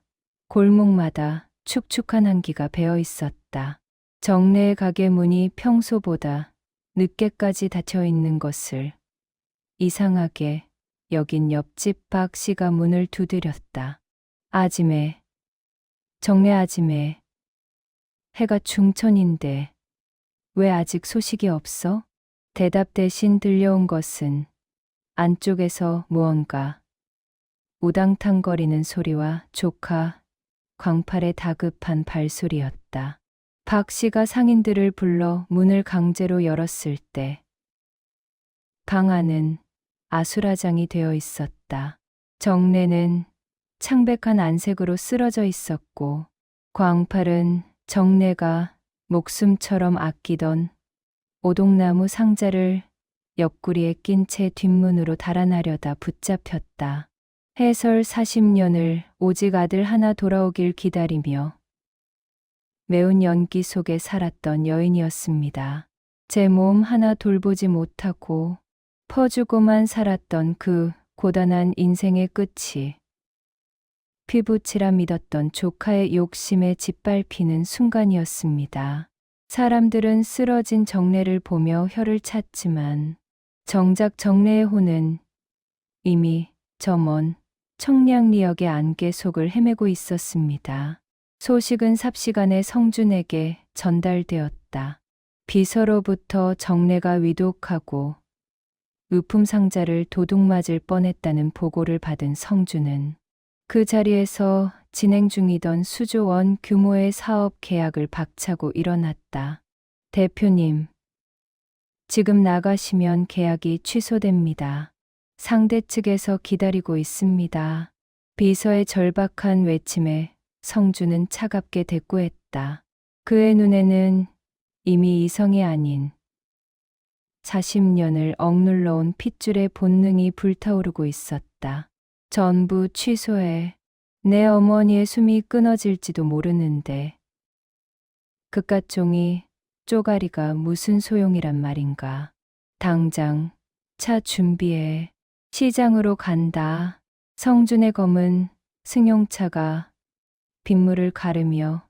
S2: 골목마다 축축한 한기가 배어 있었다. 정래의 가게 문이 평소보다 늦게까지 닫혀 있는 것을 이상하게 여긴 옆집 박 씨가 문을 두드렸다. 아지매, 정래 아지매, 해가 중천인데 왜 아직 소식이 없어? 대답 대신 들려온 것은 안쪽에서 무언가 우당탕거리는 소리와 조카 광팔의 다급한 발소리였다. 박 씨가 상인들을 불러 문을 강제로 열었을 때 방 안은 아수라장이 되어 있었다. 정래는 창백한 안색으로 쓰러져 있었고 광팔은 정래가 목숨처럼 아끼던 오동나무 상자를 옆구리에 낀 채 뒷문으로 달아나려다 붙잡혔다. 해설 40년을 오직 아들 하나 돌아오길 기다리며 매운 연기 속에 살았던 여인이었습니다. 제 몸 하나 돌보지 못하고 퍼주고만 살았던 그 고단한 인생의 끝이 피부치라 믿었던 조카의 욕심에 짓밟히는 순간이었습니다. 사람들은 쓰러진 정래를 보며 혀를 찼지만 정작 정래의 혼은 이미 저 먼 청량리역의 안개 속을 헤매고 있었습니다. 소식은 삽시간에 성준에게 전달되었다. 비서로부터 정래가 위독하고 의품 상자를 도둑맞을 뻔했다는 보고를 받은 성준은 그 자리에서 진행 중이던 수조 원 규모의 사업 계약을 박차고 일어났다. 대표님, 지금 나가시면 계약이 취소됩니다. 상대 측에서 기다리고 있습니다. 비서의 절박한 외침에 성준은 차갑게 대꾸했다. 그의 눈에는 이미 이성이 아닌 40년을 억눌러온 핏줄의 본능이 불타오르고 있었다. 말았다. 전부 취소해. 내 어머니의 숨이 끊어질지도 모르는데. 그깟 종이 쪼가리가 무슨 소용이란 말인가. 당장 차 준비해. 시장으로 간다. 성준의 검은 승용차가 빗물을 가르며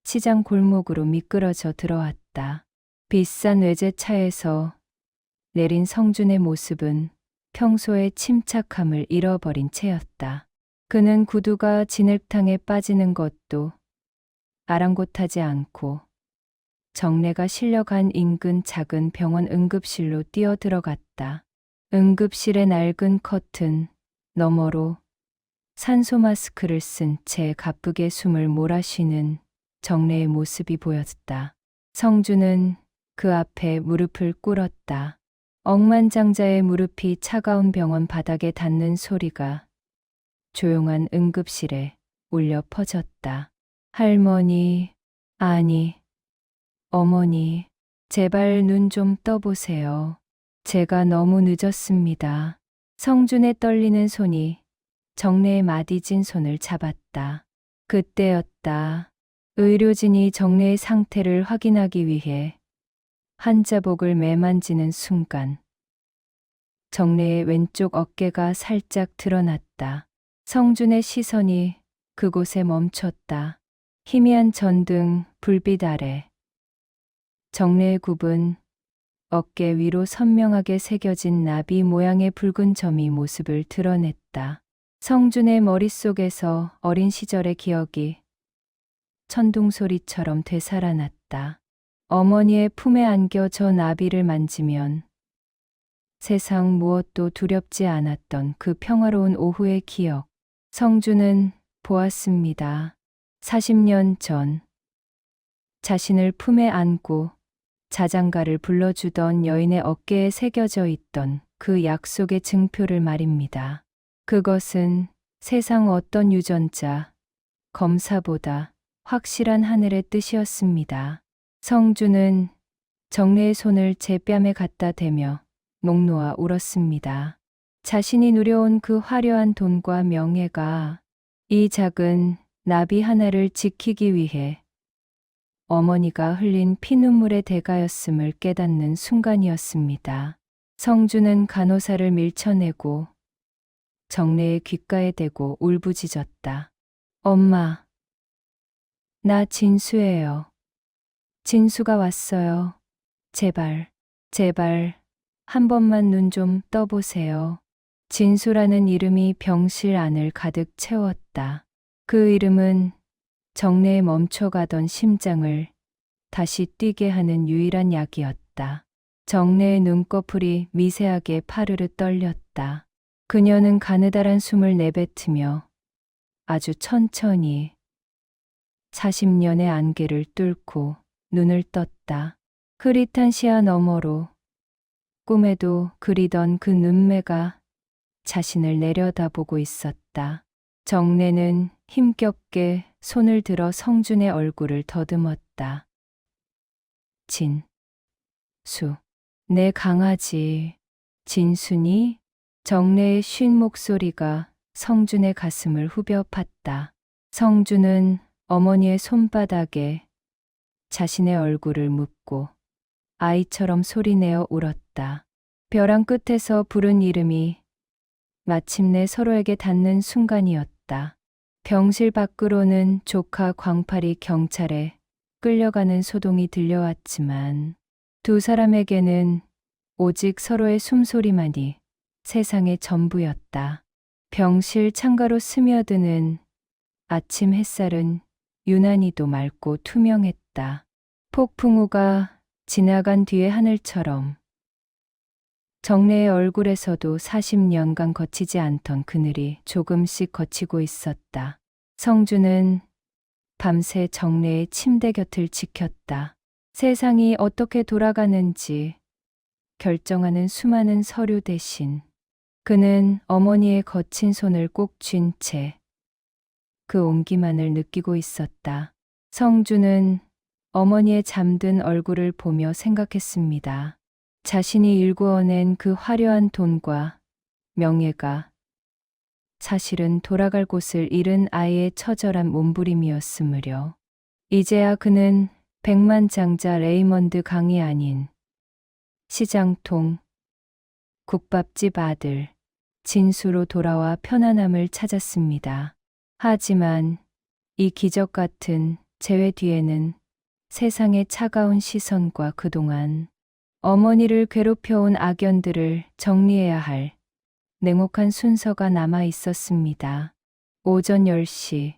S2: 시장 골목으로 미끄러져 들어왔다. 비싼 외제차에서 내린 성준의 모습은 평소의 침착함을 잃어버린 채였다. 그는 구두가 진흙탕에 빠지는 것도 아랑곳하지 않고 정례가 실려간 인근 작은 병원 응급실로 뛰어들어갔다. 응급실의 낡은 커튼 너머로 산소 마스크를 쓴 채 가쁘게 숨을 몰아쉬는 정례의 모습이 보였다. 성준은 그 앞에 무릎을 꿇었다. 억만장자의 무릎이 차가운 병원 바닥에 닿는 소리가 조용한 응급실에 울려 퍼졌다. 할머니, 아니, 어머니, 제발 눈 좀 떠보세요. 제가 너무 늦었습니다. 성준의 떨리는 손이 정례의 마디진 손을 잡았다. 그때였다. 의료진이 정례의 상태를 확인하기 위해 환자복을 매만지는 순간 정례의 왼쪽 어깨가 살짝 드러났다. 성준의 시선이 그곳에 멈췄다. 희미한 전등 불빛 아래 정례의 굽은 어깨 위로 선명하게 새겨진 나비 모양의 붉은 점이 모습을 드러냈다. 성준의 머릿속에서 어린 시절의 기억이 천둥소리처럼 되살아났다. 어머니의 품에 안겨 저 나비를 만지면 세상 무엇도 두렵지 않았던 그 평화로운 오후의 기억. 성준은 보았습니다. 40년 전 자신을 품에 안고 자장가를 불러주던 여인의 어깨에 새겨져 있던 그 약속의 증표를 말입니다. 그것은 세상 어떤 유전자, 검사보다 확실한 하늘의 뜻이었습니다. 성준은 정례의 손을 제 뺨에 갖다 대며 목 놓아 울었습니다. 자신이 누려온 그 화려한 돈과 명예가 이 작은 나비 하나를 지키기 위해 어머니가 흘린 피눈물의 대가였음을 깨닫는 순간이었습니다. 성준은 간호사를 밀쳐내고 정례의 귓가에 대고 울부짖었다. 엄마, 나 진수예요. 진수가 왔어요. 제발, 제발 한 번만 눈 좀 떠보세요. 진수라는 이름이 병실 안을 가득 채웠다. 그 이름은 정례에 멈춰가던 심장을 다시 뛰게 하는 유일한 약이었다. 정례의 눈꺼풀이 미세하게 파르르 떨렸다. 그녀는 가느다란 숨을 내뱉으며 아주 천천히 40년의 안개를 뚫고 눈을 떴다. 흐릿한 시야 너머로 꿈에도 그리던 그 눈매가 자신을 내려다보고 있었다. 정례는 힘겹게 손을 들어 성준의 얼굴을 더듬었다. 진수, 내 강아지, 진수니? 정례의 쉰 목소리가 성준의 가슴을 후벼 팠다. 성준은 어머니의 손바닥에 자신의 얼굴을 묻고 아이처럼 소리내어 울었다. 벼랑 끝에서 부른 이름이 마침내 서로에게 닿는 순간이었다. 병실 밖으로는 조카 광팔이 경찰에 끌려가는 소동이 들려왔지만 두 사람에게는 오직 서로의 숨소리만이 세상의 전부였다. 병실 창가로 스며드는 아침 햇살은 유난히도 맑고 투명했다. 폭풍우가 지나간 뒤의 하늘처럼 정례의 얼굴에서도 40년간 거치지 않던 그늘이 조금씩 거치고 있었다. 성준은 밤새 정례의 침대 곁을 지켰다. 세상이 어떻게 돌아가는지 결정하는 수많은 서류 대신 그는 어머니의 거친 손을 꼭 쥔 채 그 온기만을 느끼고 있었다. 성준은 어머니의 잠든 얼굴을 보며 생각했습니다. 자신이 일구어낸 그 화려한 돈과 명예가 사실은 돌아갈 곳을 잃은 아이의 처절한 몸부림이었으므려. 이제야 그는 백만장자 레이먼드 강이 아닌 시장통 국밥집 아들 진수로 돌아와 편안함을 찾았습니다. 하지만 이 기적 같은 재회 뒤에는 세상의 차가운 시선과 그동안 어머니를 괴롭혀온 악연들을 정리해야 할 냉혹한 순서가 남아 있었습니다. 오전 10시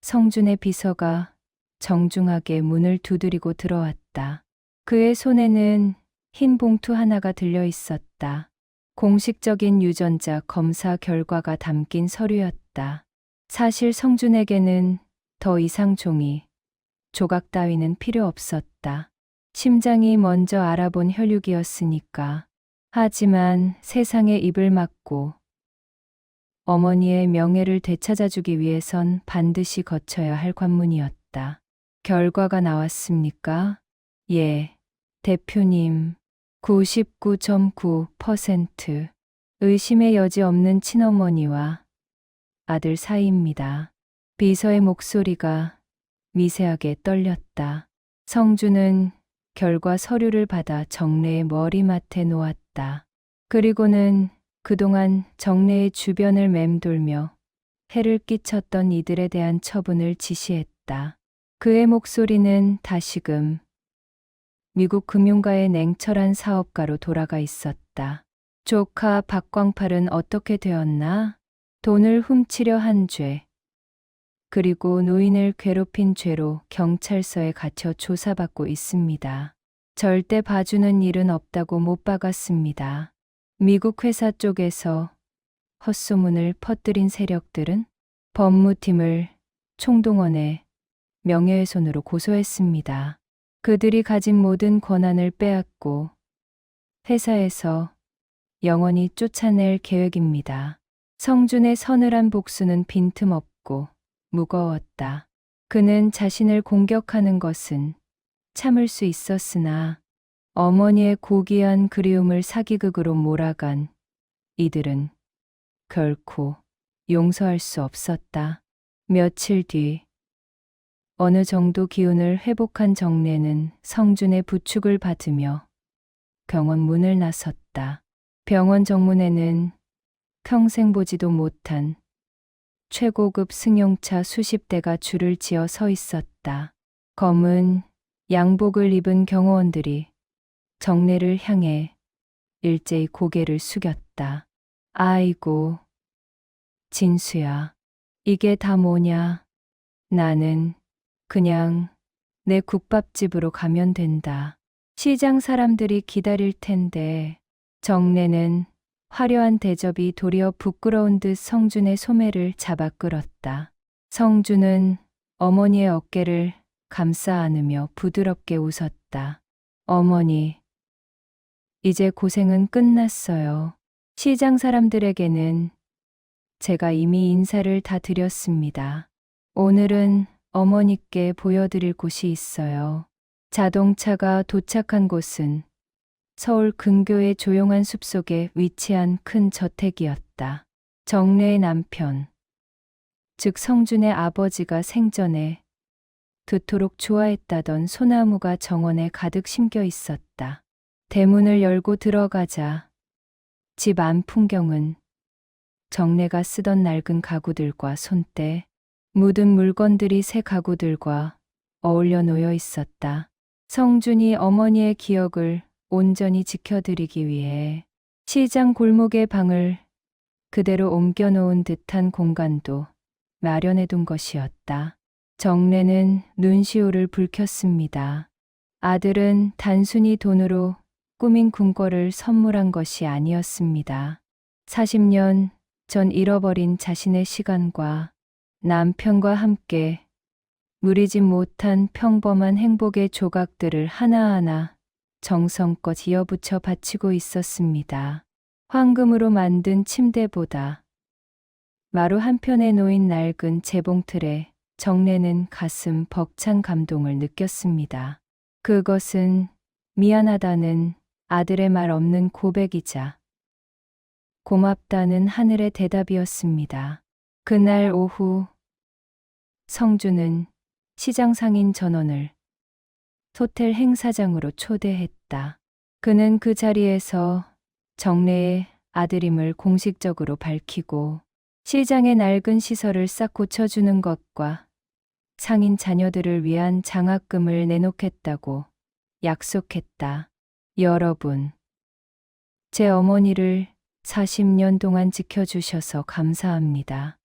S2: 성준의 비서가 정중하게 문을 두드리고 들어왔다. 그의 손에는 흰 봉투 하나가 들려 있었다. 공식적인 유전자 검사 결과가 담긴 서류였다. 사실 성준에게는 더 이상 종이, 조각 따위는 필요 없었다. 심장이 먼저 알아본 혈육이었으니까. 하지만 세상의 입을 막고 어머니의 명예를 되찾아주기 위해선 반드시 거쳐야 할 관문이었다. 결과가 나왔습니까? 예, 대표님. 99.9% 의심의 여지 없는 친어머니와 아들 사이입니다. 비서의 목소리가 미세하게 떨렸다. 성준은 결과 서류를 받아 정래의 머리맡에 놓았다. 그리고는 그동안 정래의 주변을 맴돌며 해를 끼쳤던 이들에 대한 처분을 지시했다. 그의 목소리는 다시금 미국 금융가의 냉철한 사업가로 돌아가 있었다. 조카 박광팔은 어떻게 되었나? 돈을 훔치려 한 죄, 그리고 노인을 괴롭힌 죄로 경찰서에 갇혀 조사받고 있습니다. 절대 봐주는 일은 없다고 못 박았습니다. 미국 회사 쪽에서 헛소문을 퍼뜨린 세력들은 법무팀을 총동원해 명예훼손으로 고소했습니다. 그들이 가진 모든 권한을 빼앗고 회사에서 영원히 쫓아낼 계획입니다. 성준의 서늘한 복수는 빈틈없고 무거웠다. 그는 자신을 공격하는 것은 참을 수 있었으나 어머니의 고귀한 그리움을 사기극으로 몰아간 이들은 결코 용서할 수 없었다. 며칠 뒤 어느 정도 기운을 회복한 정래는 성준의 부축을 받으며 병원 문을 나섰다. 병원 정문에는 평생 보지도 못한 최고급 승용차 수십 대가 줄을 지어 서 있었다. 검은 양복을 입은 경호원들이 정래를 향해 일제히 고개를 숙였다. 아이고, 진수야, 이게 다 뭐냐? 나는 그냥 내 국밥집으로 가면 된다. 시장 사람들이 기다릴 텐데. 정래는 화려한 대접이 도리어 부끄러운 듯 성준의 소매를 잡아 끌었다. 성준은 어머니의 어깨를 감싸 안으며 부드럽게 웃었다. 어머니, 이제 고생은 끝났어요. 시장 사람들에게는 제가 이미 인사를 다 드렸습니다. 오늘은 어머니께 보여드릴 곳이 있어요. 자동차가 도착한 곳은 서울 근교의 조용한 숲속에 위치한 큰 저택이었다. 정래의 남편, 즉 성준의 아버지가 생전에 그토록 좋아했다던 소나무가 정원에 가득 심겨 있었다. 대문을 열고 들어가자 집 안 풍경은 정래가 쓰던 낡은 가구들과 손때, 묻은 물건들이 새 가구들과 어울려 놓여 있었다. 성준이 어머니의 기억을 온전히 지켜드리기 위해 시장 골목의 방을 그대로 옮겨놓은 듯한 공간도 마련해둔 것이었다. 정래는 눈시울을 붉혔습니다. 아들은 단순히 돈으로 꾸민 궁궐을 선물한 것이 아니었습니다. 40년 전 잃어버린 자신의 시간과 남편과 함께 누리지 못한 평범한 행복의 조각들을 하나하나 정성껏 이어붙여 바치고 있었습니다. 황금으로 만든 침대보다 마루 한편에 놓인 낡은 재봉틀에 정래는 가슴 벅찬 감동을 느꼈습니다. 그것은 미안하다는 아들의 말 없는 고백이자 고맙다는 하늘의 대답이었습니다. 그날 오후 성주는 시장 상인 전원을 호텔 행사장으로 초대했다. 그는 그 자리에서 정례의 아들임을 공식적으로 밝히고 시장의 낡은 시설을 싹 고쳐주는 것과 상인 자녀들을 위한 장학금을 내놓겠다고 약속했다. 여러분, 제 어머니를 40년 동안 지켜주셔서 감사합니다.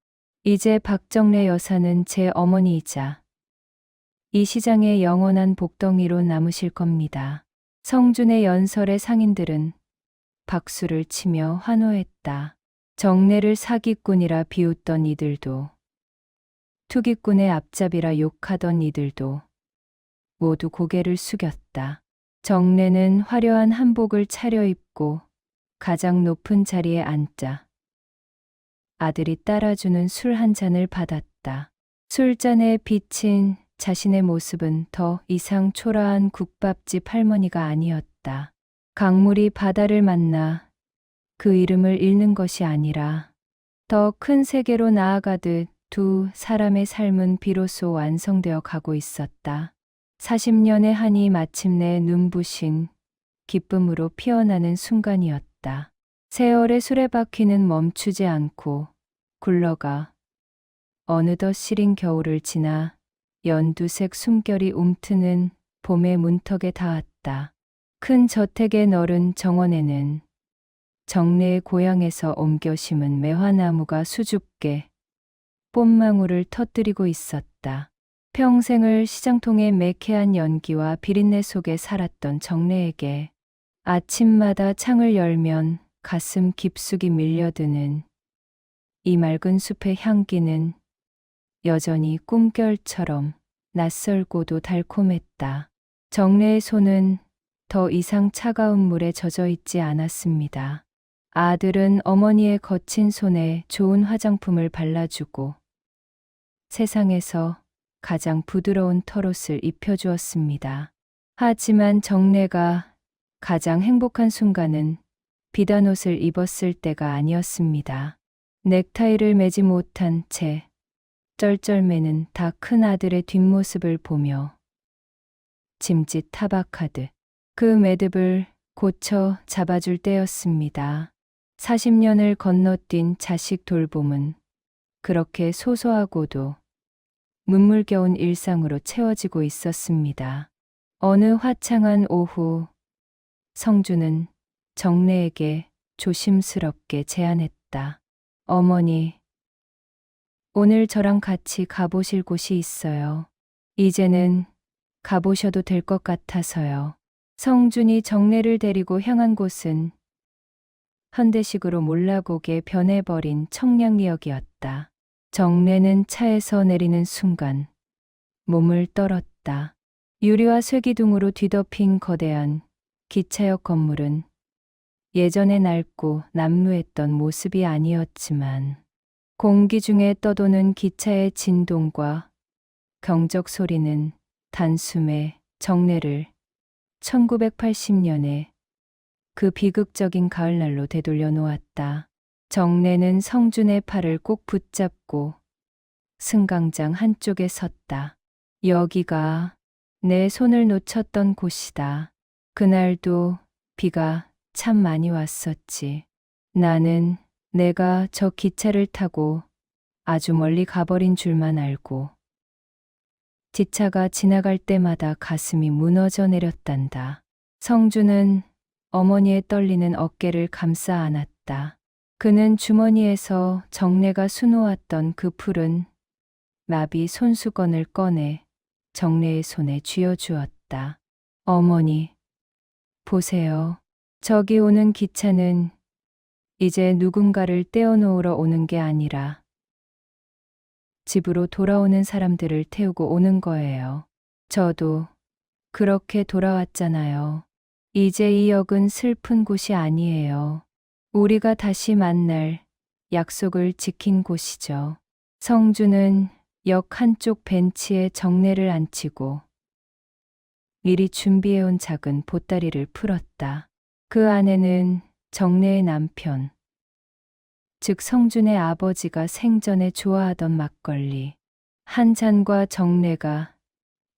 S2: 이제 박정래 여사는 제 어머니이자 이 시장의 영원한 복덩이로 남으실 겁니다. 성준의 연설에 상인들은 박수를 치며 환호했다. 정례를 사기꾼이라 비웃던 이들도, 투기꾼의 앞잡이라 욕하던 이들도 모두 고개를 숙였다. 정례는 화려한 한복을 차려입고 가장 높은 자리에 앉자 아들이 따라주는 술 한 잔을 받았다. 술잔에 비친 자신의 모습은 더 이상 초라한 국밥집 할머니가 아니었다. 강물이 바다를 만나 그 이름을 잃는 것이 아니라 더 큰 세계로 나아가듯 두 사람의 삶은 비로소 완성되어 가고 있었다. 40년의 한이 마침내 눈부신 기쁨으로 피어나는 순간이었다. 세월의 수레바퀴는 멈추지 않고 굴러가 어느덧 시린 겨울을 지나 연두색 숨결이 움트는 봄의 문턱에 닿았다. 큰 저택의 너른 정원에는 정례의 고향에서 옮겨 심은 매화나무가 수줍게 뽐망울을 터뜨리고 있었다. 평생을 시장통의 매캐한 연기와 비린내 속에 살았던 정례에게 아침마다 창을 열면 가슴 깊숙이 밀려드는 이 맑은 숲의 향기는 여전히 꿈결처럼 낯설고도 달콤했다. 정례의 손은 더 이상 차가운 물에 젖어 있지 않았습니다. 아들은 어머니의 거친 손에 좋은 화장품을 발라주고 세상에서 가장 부드러운 털옷을 입혀주었습니다. 하지만 정례가 가장 행복한 순간은 비단 옷을 입었을 때가 아니었습니다. 넥타이를 매지 못한 채 쩔쩔매는 다 큰 아들의 뒷모습을 보며 짐짓 타박하듯 그 매듭을 고쳐 잡아줄 때였습니다. 40년을 건너뛴 자식 돌봄은 그렇게 소소하고도 문물겨운 일상으로 채워지고 있었습니다. 어느 화창한 오후, 성주는 정례에게 조심스럽게 제안했다. 어머니, 오늘 저랑 같이 가보실 곳이 있어요. 이제는 가보셔도 될 것 같아서요. 성준이 정례를 데리고 향한 곳은 현대식으로 몰라보게 변해버린 청량리역이었다. 정례는 차에서 내리는 순간 몸을 떨었다. 유리와 쇠기둥으로 뒤덮인 거대한 기차역 건물은 예전에 낡고 남루했던 모습이 아니었지만 공기 중에 떠도는 기차의 진동과 경적 소리는 단숨에 정례를 1980년에 그 비극적인 가을날로 되돌려 놓았다. 정례는 성준의 팔을 꼭 붙잡고 승강장 한쪽에 섰다. 여기가 내 손을 놓쳤던 곳이다. 그날도 비가 참 많이 왔었지. 나는 내가 저 기차를 타고 아주 멀리 가버린 줄만 알고 기차가 지나갈 때마다 가슴이 무너져 내렸단다. 성주는 어머니의 떨리는 어깨를 감싸 안았다. 그는 주머니에서 정례가 수놓았던 그 푸른 나비 손수건을 꺼내 정례의 손에 쥐어주었다. 어머니, 보세요. 저기 오는 기차는 이제 누군가를 떼어놓으러 오는 게 아니라 집으로 돌아오는 사람들을 태우고 오는 거예요. 저도 그렇게 돌아왔잖아요. 이제 이 역은 슬픈 곳이 아니에요. 우리가 다시 만날 약속을 지킨 곳이죠. 성주는 역 한쪽 벤치에 정례를 앉히고 미리 준비해온 작은 보따리를 풀었다. 그 안에는 정례의 남편, 즉 성준의 아버지가 생전에 좋아하던 막걸리 한 잔과 정례가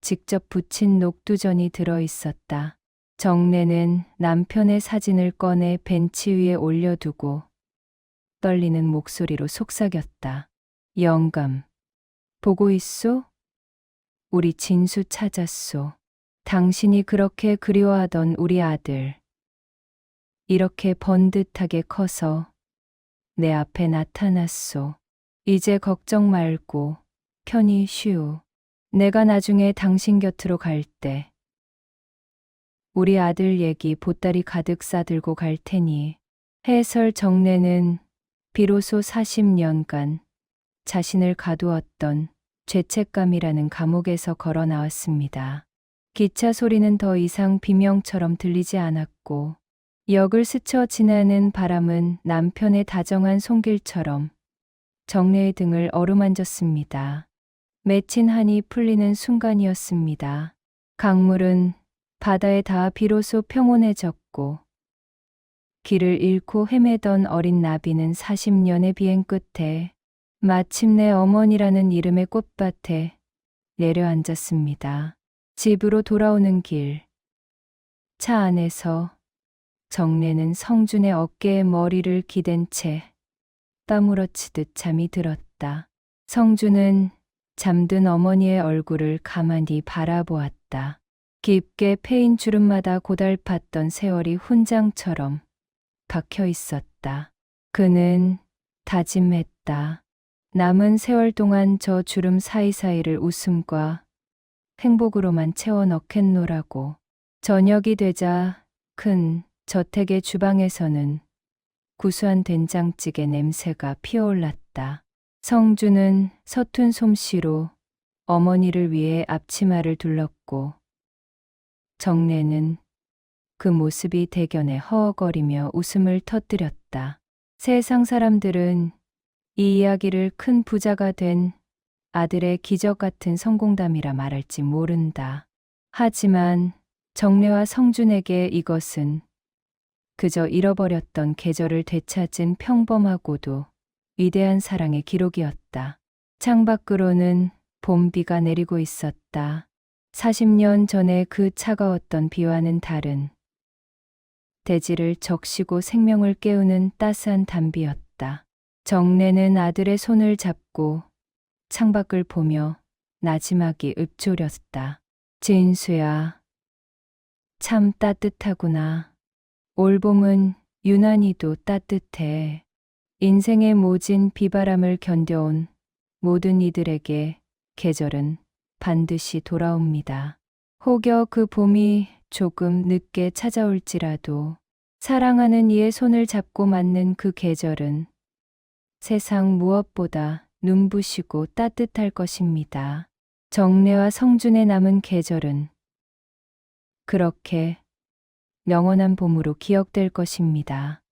S2: 직접 부친 녹두전이 들어 있었다. 정례는 남편의 사진을 꺼내 벤치 위에 올려두고 떨리는 목소리로 속삭였다. 영감, 보고 있소? 우리 진수 찾았소. 당신이 그렇게 그리워하던 우리 아들. 이렇게 번듯하게 커서 내 앞에 나타났소. 이제 걱정 말고 편히 쉬오. 내가 나중에 당신 곁으로 갈 때 우리 아들 얘기 보따리 가득 싸들고 갈 테니. 해설 정례는 비로소 40년간 자신을 가두었던 죄책감이라는 감옥에서 걸어 나왔습니다. 기차 소리는 더 이상 비명처럼 들리지 않았고 역을 스쳐 지나는 바람은 남편의 다정한 손길처럼 정례의 등을 어루만졌습니다. 맺힌 한이 풀리는 순간이었습니다. 강물은 바다에 닿아 비로소 평온해졌고 길을 잃고 헤매던 어린 나비는 40년의 비행 끝에 마침내 어머니라는 이름의 꽃밭에 내려앉았습니다. 집으로 돌아오는 길. 차 안에서 정례는 성준의 어깨에 머리를 기댄 채 까무러치듯 잠이 들었다. 성준은 잠든 어머니의 얼굴을 가만히 바라보았다. 깊게 패인 주름마다 고달팠던 세월이 훈장처럼 박혀 있었다. 그는 다짐했다. 남은 세월 동안 저 주름 사이사이를 웃음과 행복으로만 채워 넣겠노라고. 저녁이 되자 큰 저택의 주방에서는 구수한 된장찌개 냄새가 피어올랐다. 성준은 서툰 솜씨로 어머니를 위해 앞치마를 둘렀고 정례는 그 모습이 대견해 허허거리며 웃음을 터뜨렸다. 세상 사람들은 이 이야기를 큰 부자가 된 아들의 기적 같은 성공담이라 말할지 모른다. 하지만 정례와 성준에게 이것은 그저 잃어버렸던 계절을 되찾은 평범하고도 위대한 사랑의 기록이었다. 창밖으로는 봄비가 내리고 있었다. 40년 전에 그 차가웠던 비와는 다른 대지를 적시고 생명을 깨우는 따스한 단비였다. 정례는 아들의 손을 잡고 창밖을 보며 나지막이 읊조렸다. 진수야, 참 따뜻하구나. 올봄은 유난히도 따뜻해. 인생의 모진 비바람을 견뎌온 모든 이들에게 계절은 반드시 돌아옵니다. 혹여 그 봄이 조금 늦게 찾아올지라도 사랑하는 이의 손을 잡고 맞는 그 계절은 세상 무엇보다 눈부시고 따뜻할 것입니다. 정례와 성준의 남은 계절은 그렇게 영원한 봄으로 기억될 것입니다.